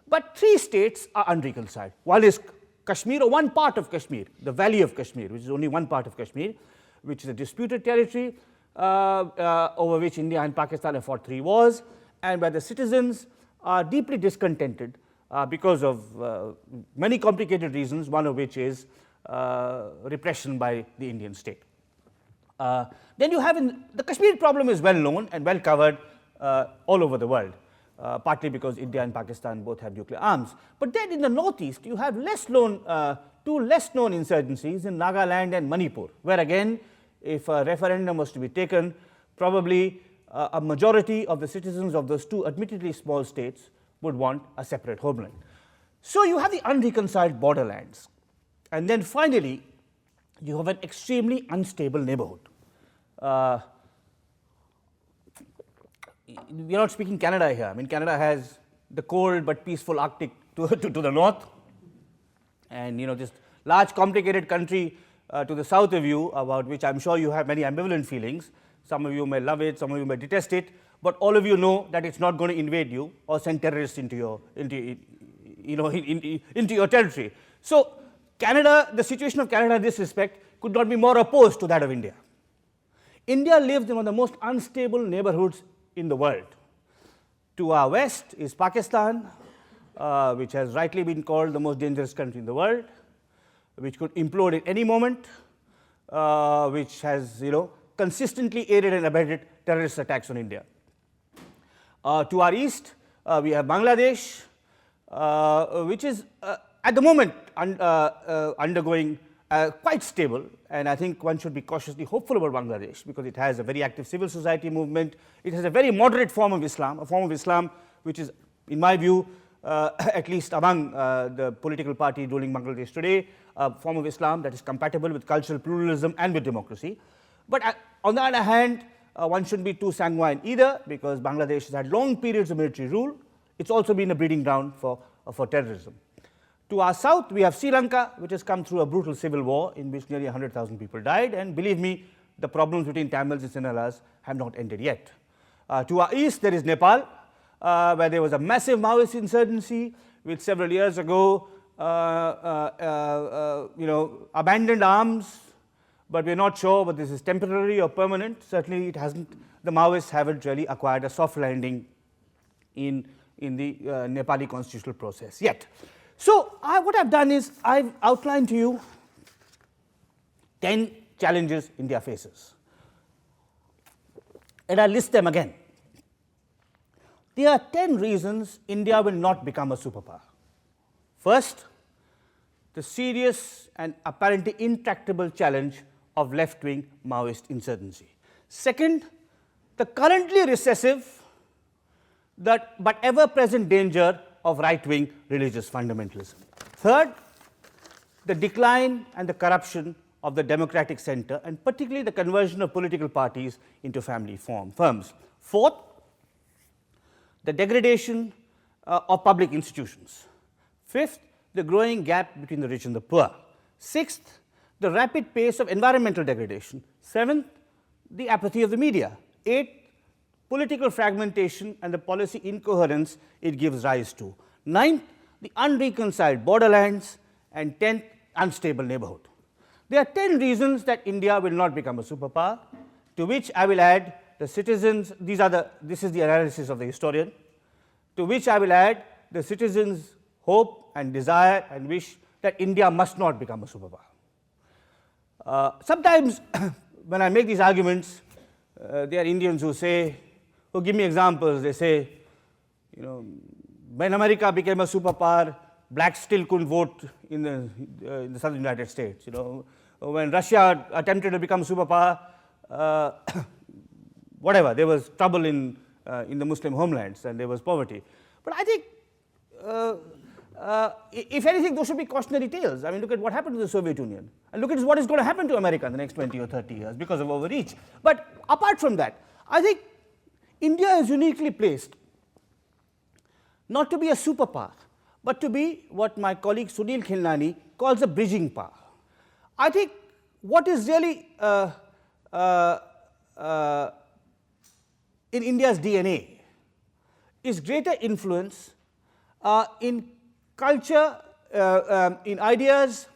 S3: But 3 states are unreconciled. One is Kashmir, or one part of Kashmir, the Valley of Kashmir, which is only one part of Kashmir, which is a disputed territory over which India and Pakistan have fought 3 wars, and where the citizens are deeply discontented because of many complicated reasons, one of which is repression by the Indian state. Then you have the Kashmir problem is well known and well covered all over the world, partly because India and Pakistan both have nuclear arms. But then in the northeast, you have two less known insurgencies in Nagaland and Manipur, where again, if a referendum was to be taken, probably a majority of the citizens of those two admittedly small states would want a separate homeland. So you have the unreconciled borderlands. And then finally, you have an extremely unstable neighborhood. We are not speaking Canada here. I mean, Canada has the cold but peaceful Arctic to the north, and this large complicated country to the south of you, about which I'm sure you have many ambivalent feelings. Some of you may love it, some of you may detest it, but all of you know that it's not going to invade you or send terrorists into your territory. So Canada, the situation of Canada in this respect could not be more opposed to that of India. India lives in one of the most unstable neighborhoods in the world. To our west is Pakistan, which has rightly been called the most dangerous country in the world, which could implode at any moment, which has consistently aided and abetted terrorist attacks on India. To our east, we have Bangladesh, which is at the moment undergoing quite stable, and I think one should be cautiously hopeful about Bangladesh because it has a very active civil society movement. It has a very moderate form of Islam, a form of Islam which is, in my view, at least among the political party ruling Bangladesh today, a form of Islam that is compatible with cultural pluralism and with democracy. But on the other hand, one shouldn't be too sanguine either, because Bangladesh has had long periods of military rule. It's also been a breeding ground for terrorism. To our south, we have Sri Lanka, which has come through a brutal civil war in which nearly 100,000 people died, and believe me, the problems between Tamils and Sinhalas have not ended yet. To our east, there is Nepal, where there was a massive Maoist insurgency, which several years ago abandoned arms, but we're not sure whether this is temporary or permanent. Certainly, the Maoists haven't really acquired a soft landing in the Nepali constitutional process yet. So what I've done is I've outlined to you 10 challenges India faces, and I list them again. There are 10 reasons India will not become a superpower. First, the serious and apparently intractable challenge of left-wing Maoist insurgency. Second, the currently recessive but ever-present danger of right-wing religious fundamentalism. Third, the decline and the corruption of the democratic center, and particularly the conversion of political parties into family firms. Fourth, the degradation of public institutions. Fifth, the growing gap between the rich and the poor. Sixth, the rapid pace of environmental degradation. Seventh, the apathy of the media. Eighth, political fragmentation and the policy incoherence it gives rise to. Ninth, the unreconciled borderlands. And 10th, unstable neighborhood. There are 10 reasons that India will not become a superpower, to which I will add the citizens, this is the analysis of the historian, to which I will add the citizens' hope and desire and wish that India must not become a superpower. Sometimes when I make these arguments, there are Indians who give me examples. They say, when America became a superpower, blacks still couldn't vote in the southern United States. When Russia attempted to become a superpower, whatever, there was trouble in the Muslim homelands and there was poverty. But I think, if anything, those should be cautionary tales. I mean, look at what happened to the Soviet Union, and look at what is going to happen to America in the next 20 or 30 years because of overreach. But apart from that, I think India is uniquely placed not to be a superpower, but to be what my colleague Sunil Khilnani calls a bridging power. I think what is really in India's DNA is greater influence in culture, in ideas,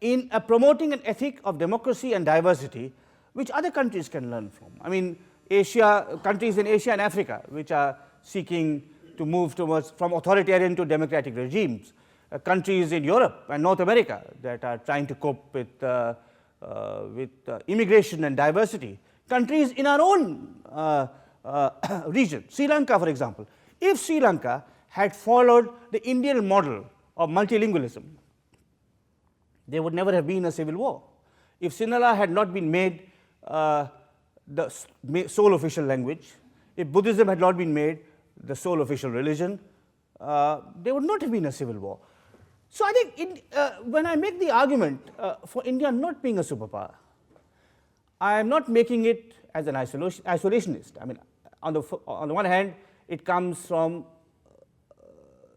S3: in promoting an ethic of democracy and diversity, which other countries can learn from. I mean, countries in Asia and Africa, which are seeking to move from authoritarian to democratic regimes, countries in Europe and North America that are trying to cope with immigration and diversity, countries in our own region, Sri Lanka, for example. If Sri Lanka had followed the Indian model of multilingualism, there would never have been a civil war. If Sinhala had not been made the sole official language, if Buddhism had not been made the sole official religion, there would not have been a civil war. So I think when I make the argument for India not being a superpower, I am not making it as an isolationist. I mean, on the one hand, it comes from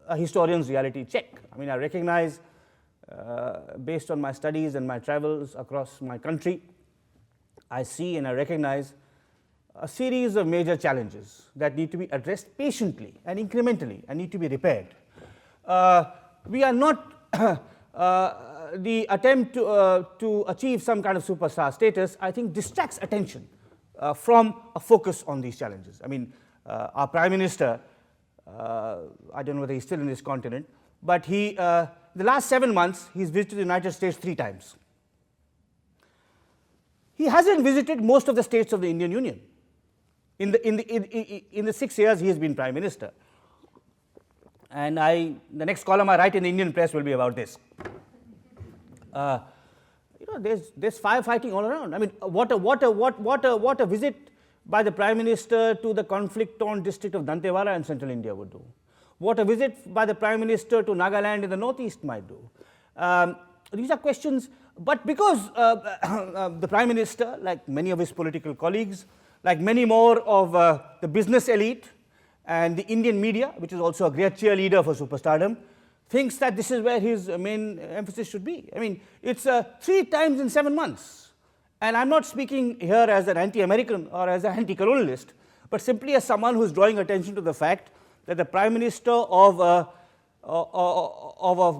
S3: a historian's reality check. I mean, I recognize, based on my studies and my travels across my country, I see and I recognize a series of major challenges that need to be addressed patiently and incrementally and need to be repaired. We are not the attempt to achieve some kind of superstar status, I think, distracts attention from a focus on these challenges. I mean, our Prime Minister, I don't know whether he's still in this continent, but the last 7 months, he's visited the United States 3 times. He hasn't visited most of the states of the Indian Union in the 6 years he has been Prime Minister. And the next column I write in the Indian press will be about this. There's firefighting all around. I mean, what a visit by the Prime Minister to the conflict-torn district of Dantewala in central India would do. What a visit by the Prime Minister to Nagaland in the northeast might do. These are questions, but because the Prime Minister, like many of his political colleagues, like many more of the business elite and the Indian media, which is also a great cheerleader for superstardom, thinks that this is where his main emphasis should be. I mean, it's 3 times in 7 months. And I'm not speaking here as an anti-American or as an anti-colonialist, but simply as someone who's drawing attention to the fact that the Prime Minister of a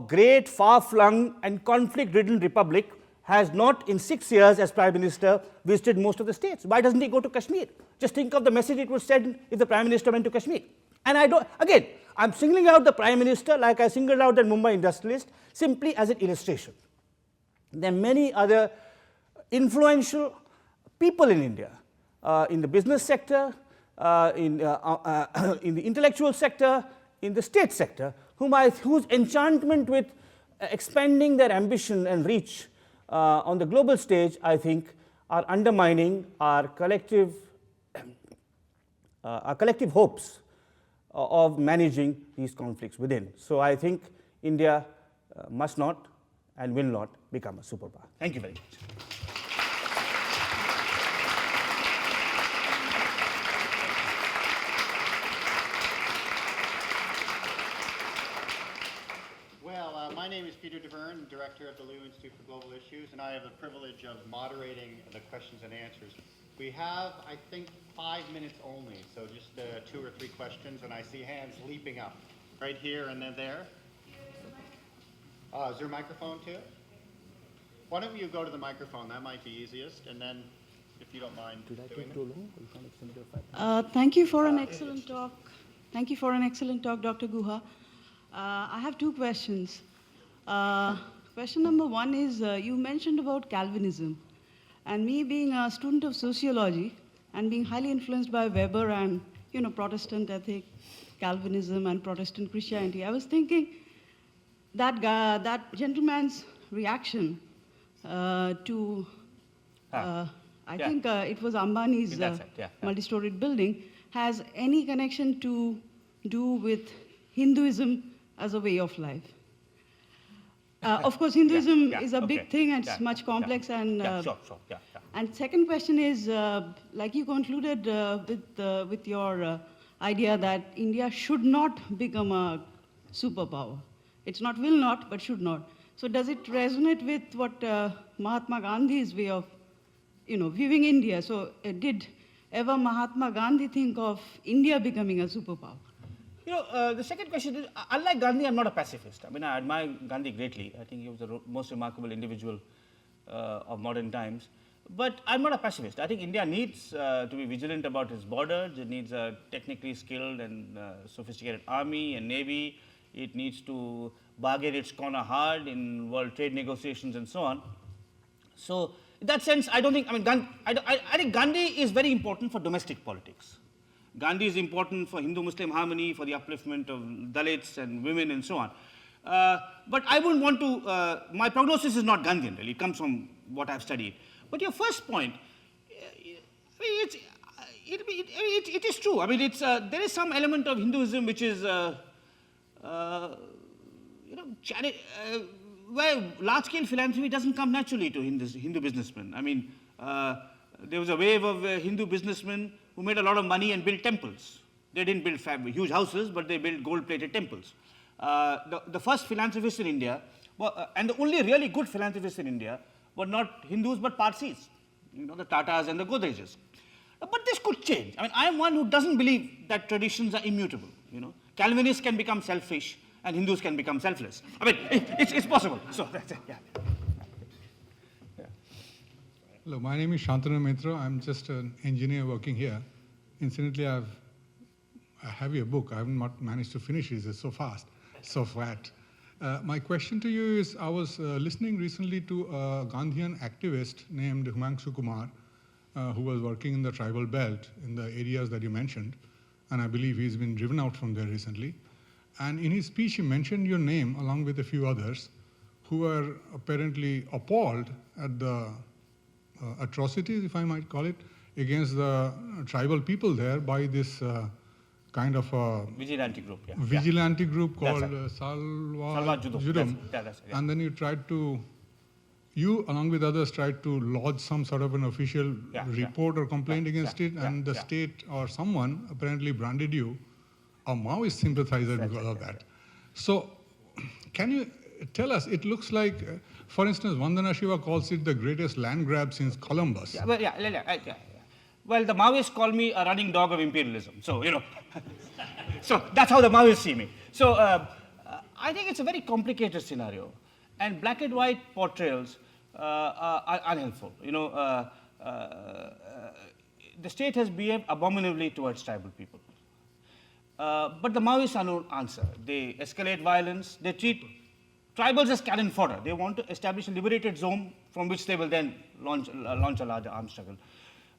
S3: great, far-flung and conflict-ridden republic has not, in 6 years as Prime Minister, visited most of the states. Why doesn't he go to Kashmir? Just think of the message it would send if the Prime Minister went to Kashmir. And again, I'm singling out the Prime Minister like I singled out the Mumbai industrialist simply as an illustration. There are many other influential people in India, in the business sector, in the intellectual sector, in the state sector, whose enchantment with expanding their ambition and reach on the global stage, I think, are undermining our collective hopes of managing these conflicts within. So I think India must not and will not become a superpower. Thank you very much.
S4: My name is Peter DeVerne, Director of the Liu Institute for Global Issues, and I have the privilege of moderating the questions and answers. We have, I think, 5 minutes only, so just 2 or 3 questions, and I see hands leaping up right here and then there. Is there a microphone too? Why don't you go to the microphone? That might be easiest, and then, if you don't mind doing it.
S5: Thank you for an excellent talk. Thank you for an excellent talk, Dr. Guha. I have 2 questions. Question number 1 is, you mentioned about Calvinism. And me being a student of sociology and being highly influenced by Weber and, Protestant ethic, Calvinism and Protestant Christianity, I was thinking that gentleman's reaction to, I think it was Ambani's multi-storied building, has any connection to do with Hinduism as a way of life. Of course, Hinduism is a big thing and it's much complex. And and second question is, like you concluded with your idea that India should not become a superpower. It's not will not, but should not. So does it resonate with what Mahatma Gandhi's way of, viewing India? So did ever Mahatma Gandhi think of India becoming a superpower?
S3: The second question is, unlike Gandhi, I'm not a pacifist. I mean, I admire Gandhi greatly. I think he was the most remarkable individual of modern times. But I'm not a pessimist. I think India needs to be vigilant about its borders. It needs a technically skilled and sophisticated army and navy. It needs to bargain its corner hard in world trade negotiations and so on. So in that sense, I don't think, I think Gandhi is very important for domestic politics. Gandhi is important for Hindu-Muslim harmony, for the upliftment of Dalits and women and so on. But I wouldn't want to, my prognosis is not Gandhian really, it comes from what I've studied. But your first point, it is true. I mean, there is some element of Hinduism which is, where large-scale philanthropy doesn't come naturally to Hindu businessmen. I mean, there was a wave of Hindu businessmen who made a lot of money and built temples. They didn't build huge houses, but they built gold-plated temples. The first philanthropists in India, and the only really good philanthropists in India, were not Hindus but Parsis, the Tatas and the Godrejas. But this could change. I mean, I am one who doesn't believe that traditions are immutable. Calvinists can become selfish, and Hindus can become selfless. I mean, it's possible. So that's it. Yeah.
S6: Hello, my name is Shantanu Mitra. I'm just an engineer working here. Incidentally, I have your book. I have not managed to finish it. It's so fast, so flat. My question to you is, I was listening recently to a Gandhian activist named Himanshu Kumar, who was working in the tribal belt in the areas that you mentioned, and I believe he's been driven out from there recently. And in his speech, he mentioned your name along with a few others who were apparently appalled at the atrocities, if I might call it, against the tribal people there by this kind of a
S3: vigilante group. Yeah.
S6: Vigilante group called
S3: Salva
S6: Judum. And then you along with others tried to lodge some sort of an official report or complaint against it, and the state or someone apparently branded you a Maoist sympathizer because of that. So can you tell us, it looks like, for instance, Vandana Shiva calls it the greatest land grab since Columbus.
S3: Well, the Maoists call me a running dog of imperialism. So, so that's how the Maoists see me. So I think it's a very complicated scenario. And black and white portrayals are unhelpful. The state has behaved abominably towards tribal people. But the Maoists are no answer. They escalate violence. They treat tribals as cannon fodder. They want to establish a liberated zone from which they will then launch a larger armed struggle.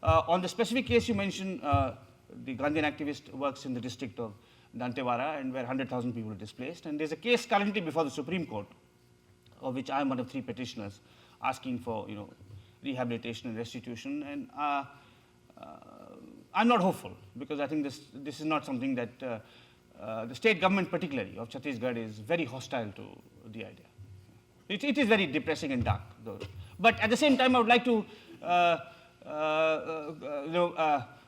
S3: On the specific case you mentioned, the Gandhian activist works in the district of Dantewara, and where 100,000 people are displaced. And there's a case currently before the Supreme Court, of which I am one of 3 petitioners, asking for rehabilitation and restitution. And I'm not hopeful, because I think this is not something that the state government, particularly of Chhattisgarh, is very hostile to the idea. It is very depressing and dark, though. But at the same time, I would like to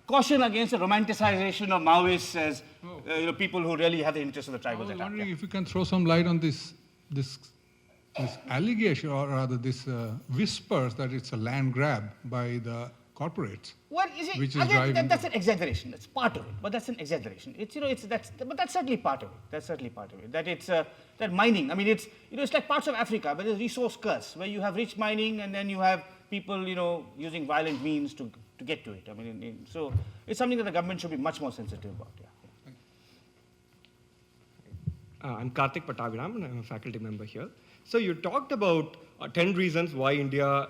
S3: caution against the romanticization of Maoists as people who really have the interests of the tribals.
S6: I was wondering if you can throw some light on this allegation, or rather this whispers that it's a land grab by the corporates.
S3: Well, which is again, that's an exaggeration. That's part of it, but that's an exaggeration. But that's certainly part of it. That's certainly part of it. That it's that mining. I mean, it's like parts of Africa where there's resource curse, where you have rich mining and then you have people using violent means to get to it. I mean, so it's something that the government should be much more sensitive about. Yeah.
S7: I'm Karthik Pattabhiram, and I'm a faculty member here. So you talked about 10 reasons why India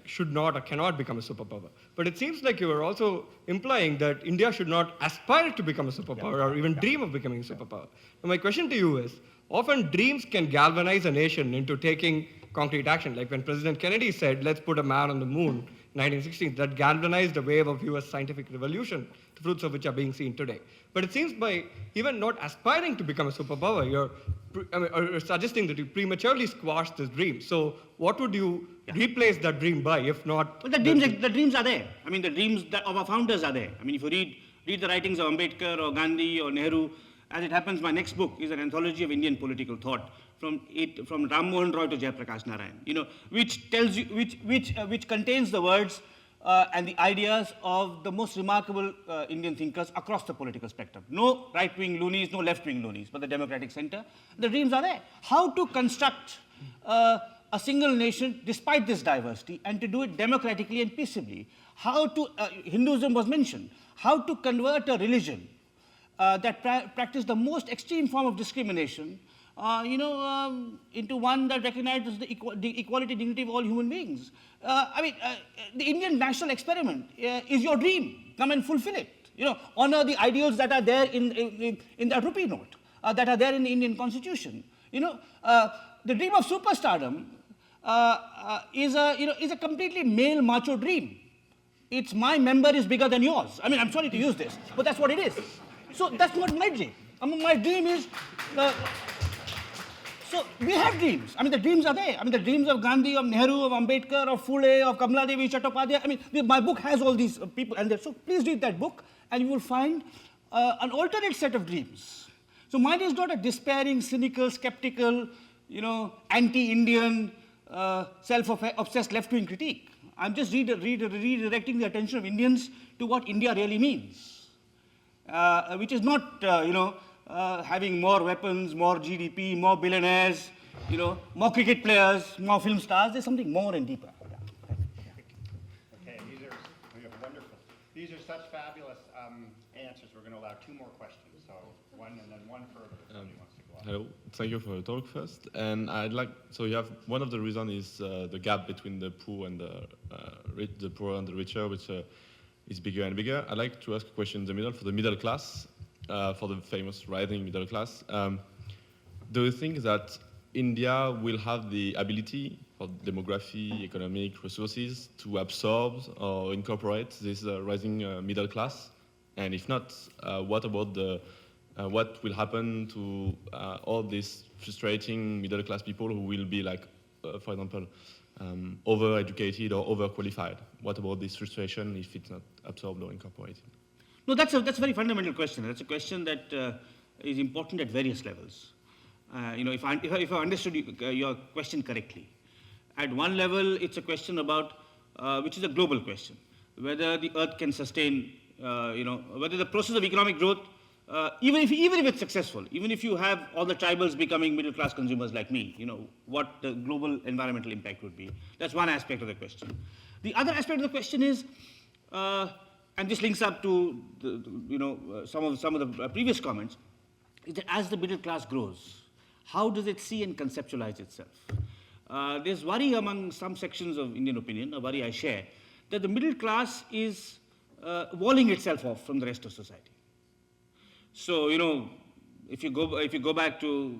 S7: should not or cannot become a superpower. But it seems like you were also implying that India should not aspire to become a superpower or even dream of becoming a superpower. And my question to you is, often dreams can galvanize a nation into taking concrete action. Like when President Kennedy said, let's put a man on the moon, 1916, that galvanized a wave of US scientific revolution, the fruits of which are being seen today. But it seems by even not aspiring to become a superpower, you're suggesting that you prematurely squash this dream. So what would you replace that dream by, if not?
S3: Well, the dreams are there. I mean, the dreams of our founders are there. I mean, if you read the writings of Ambedkar or Gandhi or Nehru, as it happens, my next book is an anthology of Indian political thought, from Ram Mohan Roy to Jayaprakash Narayan, which tells you, which contains the words and the ideas of the most remarkable Indian thinkers across the political spectrum. No right-wing loonies, no left-wing loonies, but the democratic center. The dreams are there. How to construct a single nation despite this diversity and to do it democratically and peaceably. How to, Hinduism was mentioned, how to convert a religion that practiced the most extreme form of discrimination into one that recognizes the equality and dignity of all human beings. The Indian national experiment is your dream. Come and fulfill it. Honor the ideals that are there in that rupee note, that are there in the Indian constitution. The dream of superstardom is a completely male macho dream. It's my member is bigger than yours. I'm sorry to use this, but that's what it is. So that's not my dream. My dream is. So we have dreams. The dreams are there. The dreams of Gandhi, of Nehru, of Ambedkar, of Phule, of Kamala Devi Chattopadhyay. My book has all these people, and so please read that book, and you will find an alternate set of dreams. So mine is not a despairing, cynical, skeptical, anti-Indian, self-obsessed left-wing critique. I'm just redirecting the attention of Indians to what India really means, which is not, having more weapons, more GDP, more billionaires, more cricket players, more film stars. There's something more and deeper.
S4: Okay, wonderful. These are such fabulous answers. We're going to allow 2 more questions. So one and then one further if somebody wants to go on.
S8: Hello, thank you for the talk first. And so you have one of the reasons is the gap between the poor and the poor and the richer, which is bigger and bigger. I'd like to ask a question in the middle for the middle class. For the famous rising middle class. Do you think that India will have the ability for demography, economic resources to absorb or incorporate this rising middle class? And if not, what about what will happen to all these frustrating middle class people who will be for example, over-educated or over-qualified? What about this frustration if it's not absorbed or incorporated?
S3: No, that's a very fundamental question. That's a question that is important at various levels. If I understood your question correctly, at one level, it's a question about, which is a global question, whether the earth can sustain, whether the process of economic growth, even if it's successful, even if you have all the tribals becoming middle-class consumers like me, what the global environmental impact would be. That's one aspect of the question. The other aspect of the question is, and this links up to some of the previous comments, is that as the middle class grows, how does it see and conceptualize itself? There's worry among some sections of Indian opinion, a worry I share, that the middle class is walling itself off from the rest of society. So if you go back to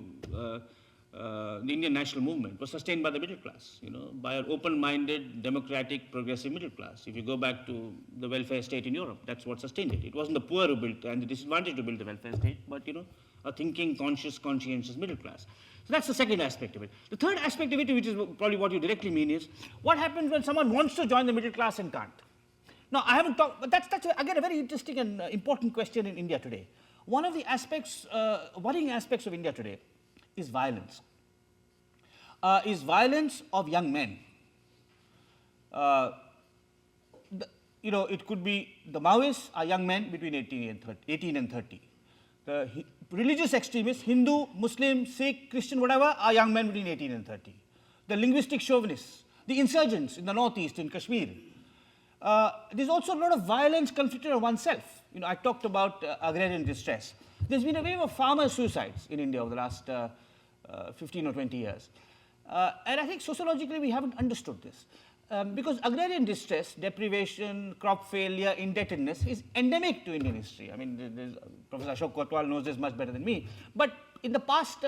S3: the Indian national movement was sustained by the middle class, by an open-minded, democratic, progressive middle class. If you go back to the welfare state in Europe, that's what sustained it. It wasn't the poor who built and the disadvantaged who built the welfare state, but a thinking, conscious, conscientious middle class. So that's the second aspect of it. The third aspect of it, which is probably what you directly mean, is what happens when someone wants to join the middle class and can't. Now, I haven't talked, but that's again a very interesting and important question in India today. One of the aspects, worrying aspects of India today is violence. Of young men. It could be the Maoists are young men between 18 and 30. The religious extremists, Hindu, Muslim, Sikh, Christian, whatever, are young men between 18 and 30. The linguistic chauvinists, the insurgents in the northeast, in Kashmir. There's also a lot of violence conflicted on oneself. I talked about agrarian distress. There's been a wave of farmer suicides in India over the last 15 or 20 years. And I think sociologically we haven't understood this. Because agrarian distress, deprivation, crop failure, indebtedness is endemic to Indian history. Professor Ashok Kotwal knows this much better than me. But in the past,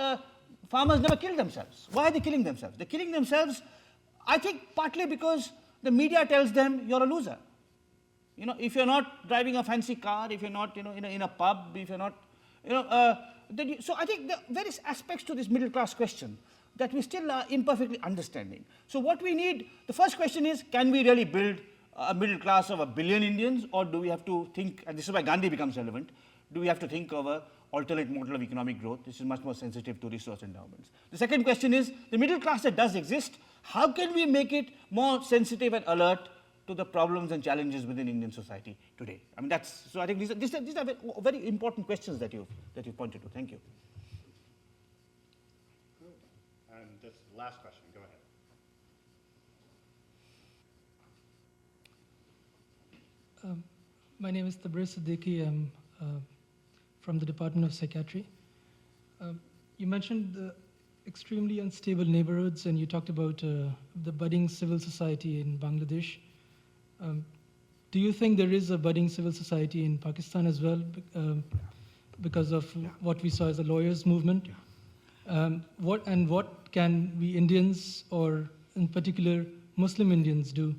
S3: farmers never killed themselves. Why are they killing themselves? They're killing themselves, I think, partly because the media tells them you're a loser. If you're not driving a fancy car, if you're not, in a pub, if you're not, so I think there are various aspects to this middle class question that we still are imperfectly understanding. So what we need, the first question is, can we really build a middle class of 1 billion Indians, or do we have to think, and this is why Gandhi becomes relevant, do we have to think of an alternate model of economic growth? This is much more sensitive to resource endowments. The second question is, the middle class that does exist, how can we make it more sensitive and alert to the problems and challenges within Indian society today? So I think these are very important questions that you pointed to. Thank you.
S4: And this last question, go ahead.
S9: My name is Tabriz Siddiqui. I'm from the Department of Psychiatry. You mentioned the extremely unstable neighborhoods, and you talked about the budding civil society in Bangladesh. Do you think there is a budding civil society in Pakistan as well, because of what we saw as a lawyers' movement? What can we Indians, or in particular Muslim Indians, do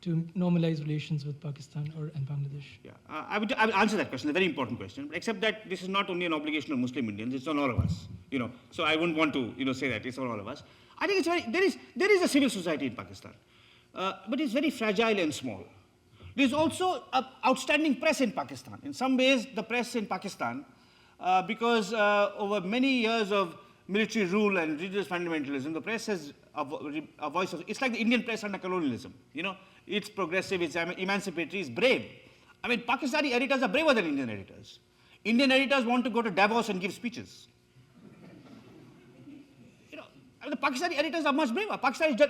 S9: to normalize relations with Pakistan and Bangladesh?
S3: Yeah, I will answer that question. A very important question. Except that this is not only an obligation of Muslim Indians; it's on all of us. So I wouldn't want to say that it's on all of us. I think there is a civil society in Pakistan, but it's very fragile and small. There's also an outstanding press in Pakistan. In some ways, the press in Pakistan, because over many years of military rule and religious fundamentalism, the press has a voice of, it's like the Indian press under colonialism. It's progressive, it's emancipatory, it's brave. I mean, Pakistani editors are braver than Indian editors. Indian editors want to go to Davos and give speeches. The Pakistani editors are much braver.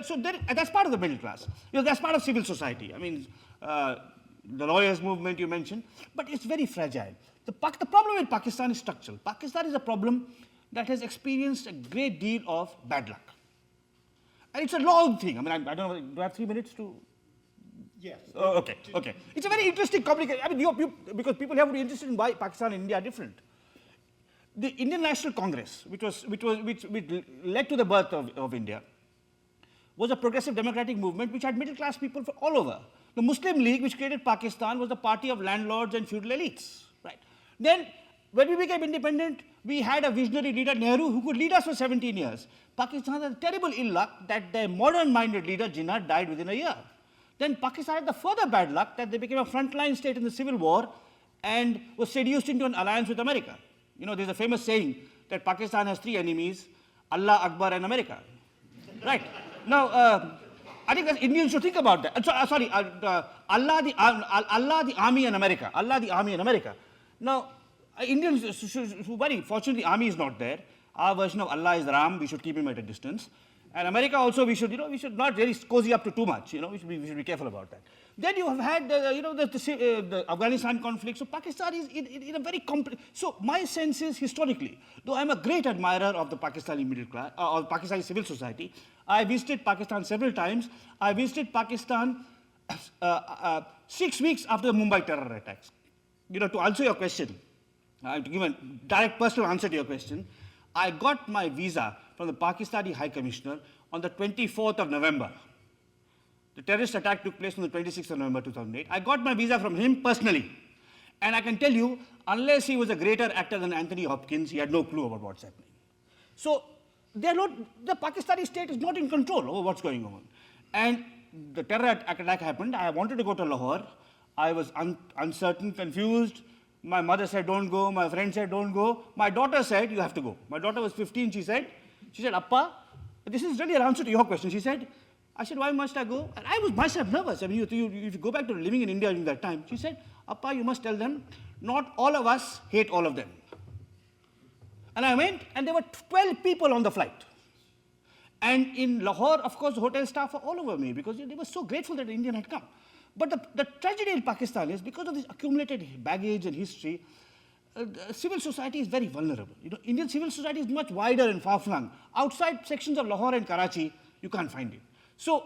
S3: So that's part of the middle class. That's part of civil society. I mean, the lawyers' movement you mentioned, but it's very fragile. The problem with Pakistan is structural. Pakistan is a problem that has experienced a great deal of bad luck. And it's a long thing. I mean, I don't know, do I have 3 minutes to?
S4: Yes.
S3: Oh, okay. It's a very interesting, complicated, I mean, because people have to be interested in why Pakistan and India are different. The Indian National Congress, which led to the birth of India, was a progressive democratic movement which had middle-class people from all over. The Muslim League, which created Pakistan, was the party of landlords and feudal elites. Right? Then, when we became independent, we had a visionary leader, Nehru, who could lead us for 17 years. Pakistan had a terrible ill luck that their modern-minded leader, Jinnah, died within a year. Then Pakistan had the further bad luck that they became a frontline state in the Civil War and was seduced into an alliance with America. There's a famous saying that Pakistan has 3 enemies, Allah, Akbar, and America. Right. Now, I think that Indians should think about that. Allah, the army, and America. Allah, the army, and America. Now, Indians should worry. Fortunately, the army is not there. Our version of Allah is Ram. We should keep him at a distance. And America also, we should not really cozy up to too much. We should be careful about that. Then you have had, the Afghanistan conflict. So Pakistan is in a very complex. So my sense is, historically, though I'm a great admirer of the Pakistani middle class, or Pakistani civil society, I visited Pakistan several times. I visited Pakistan 6 weeks after the Mumbai terror attacks. To answer your question, to give a direct personal answer to your question, I got my visa from the Pakistani High Commissioner on the 24th of November. The terrorist attack took place on the 26th of November 2008. I got my visa from him personally. And I can tell you, unless he was a greater actor than Anthony Hopkins, he had no clue about what's happening. So the Pakistani state is not in control over what's going on. And the terror attack happened. I wanted to go to Lahore. I was uncertain, confused. My mother said, don't go. My friend said, don't go. My daughter said, you have to go. My daughter was 15. She said, Appa, this is really an answer to your question. I said, why must I go? And I was myself nervous. I mean, if you go back to living in India during that time, she said, Appa, you must tell them, not all of us hate all of them. And I went, and there were 12 people on the flight. And in Lahore, of course, the hotel staff were all over me because they were so grateful that the Indian had come. But the tragedy in Pakistan is, because of this accumulated baggage and history, civil society is very vulnerable. Indian civil society is much wider and far-flung. Outside sections of Lahore and Karachi, you can't find it. So,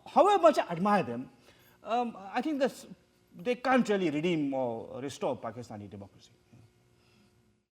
S3: however much I admire them, I think they can't really redeem or restore Pakistani democracy.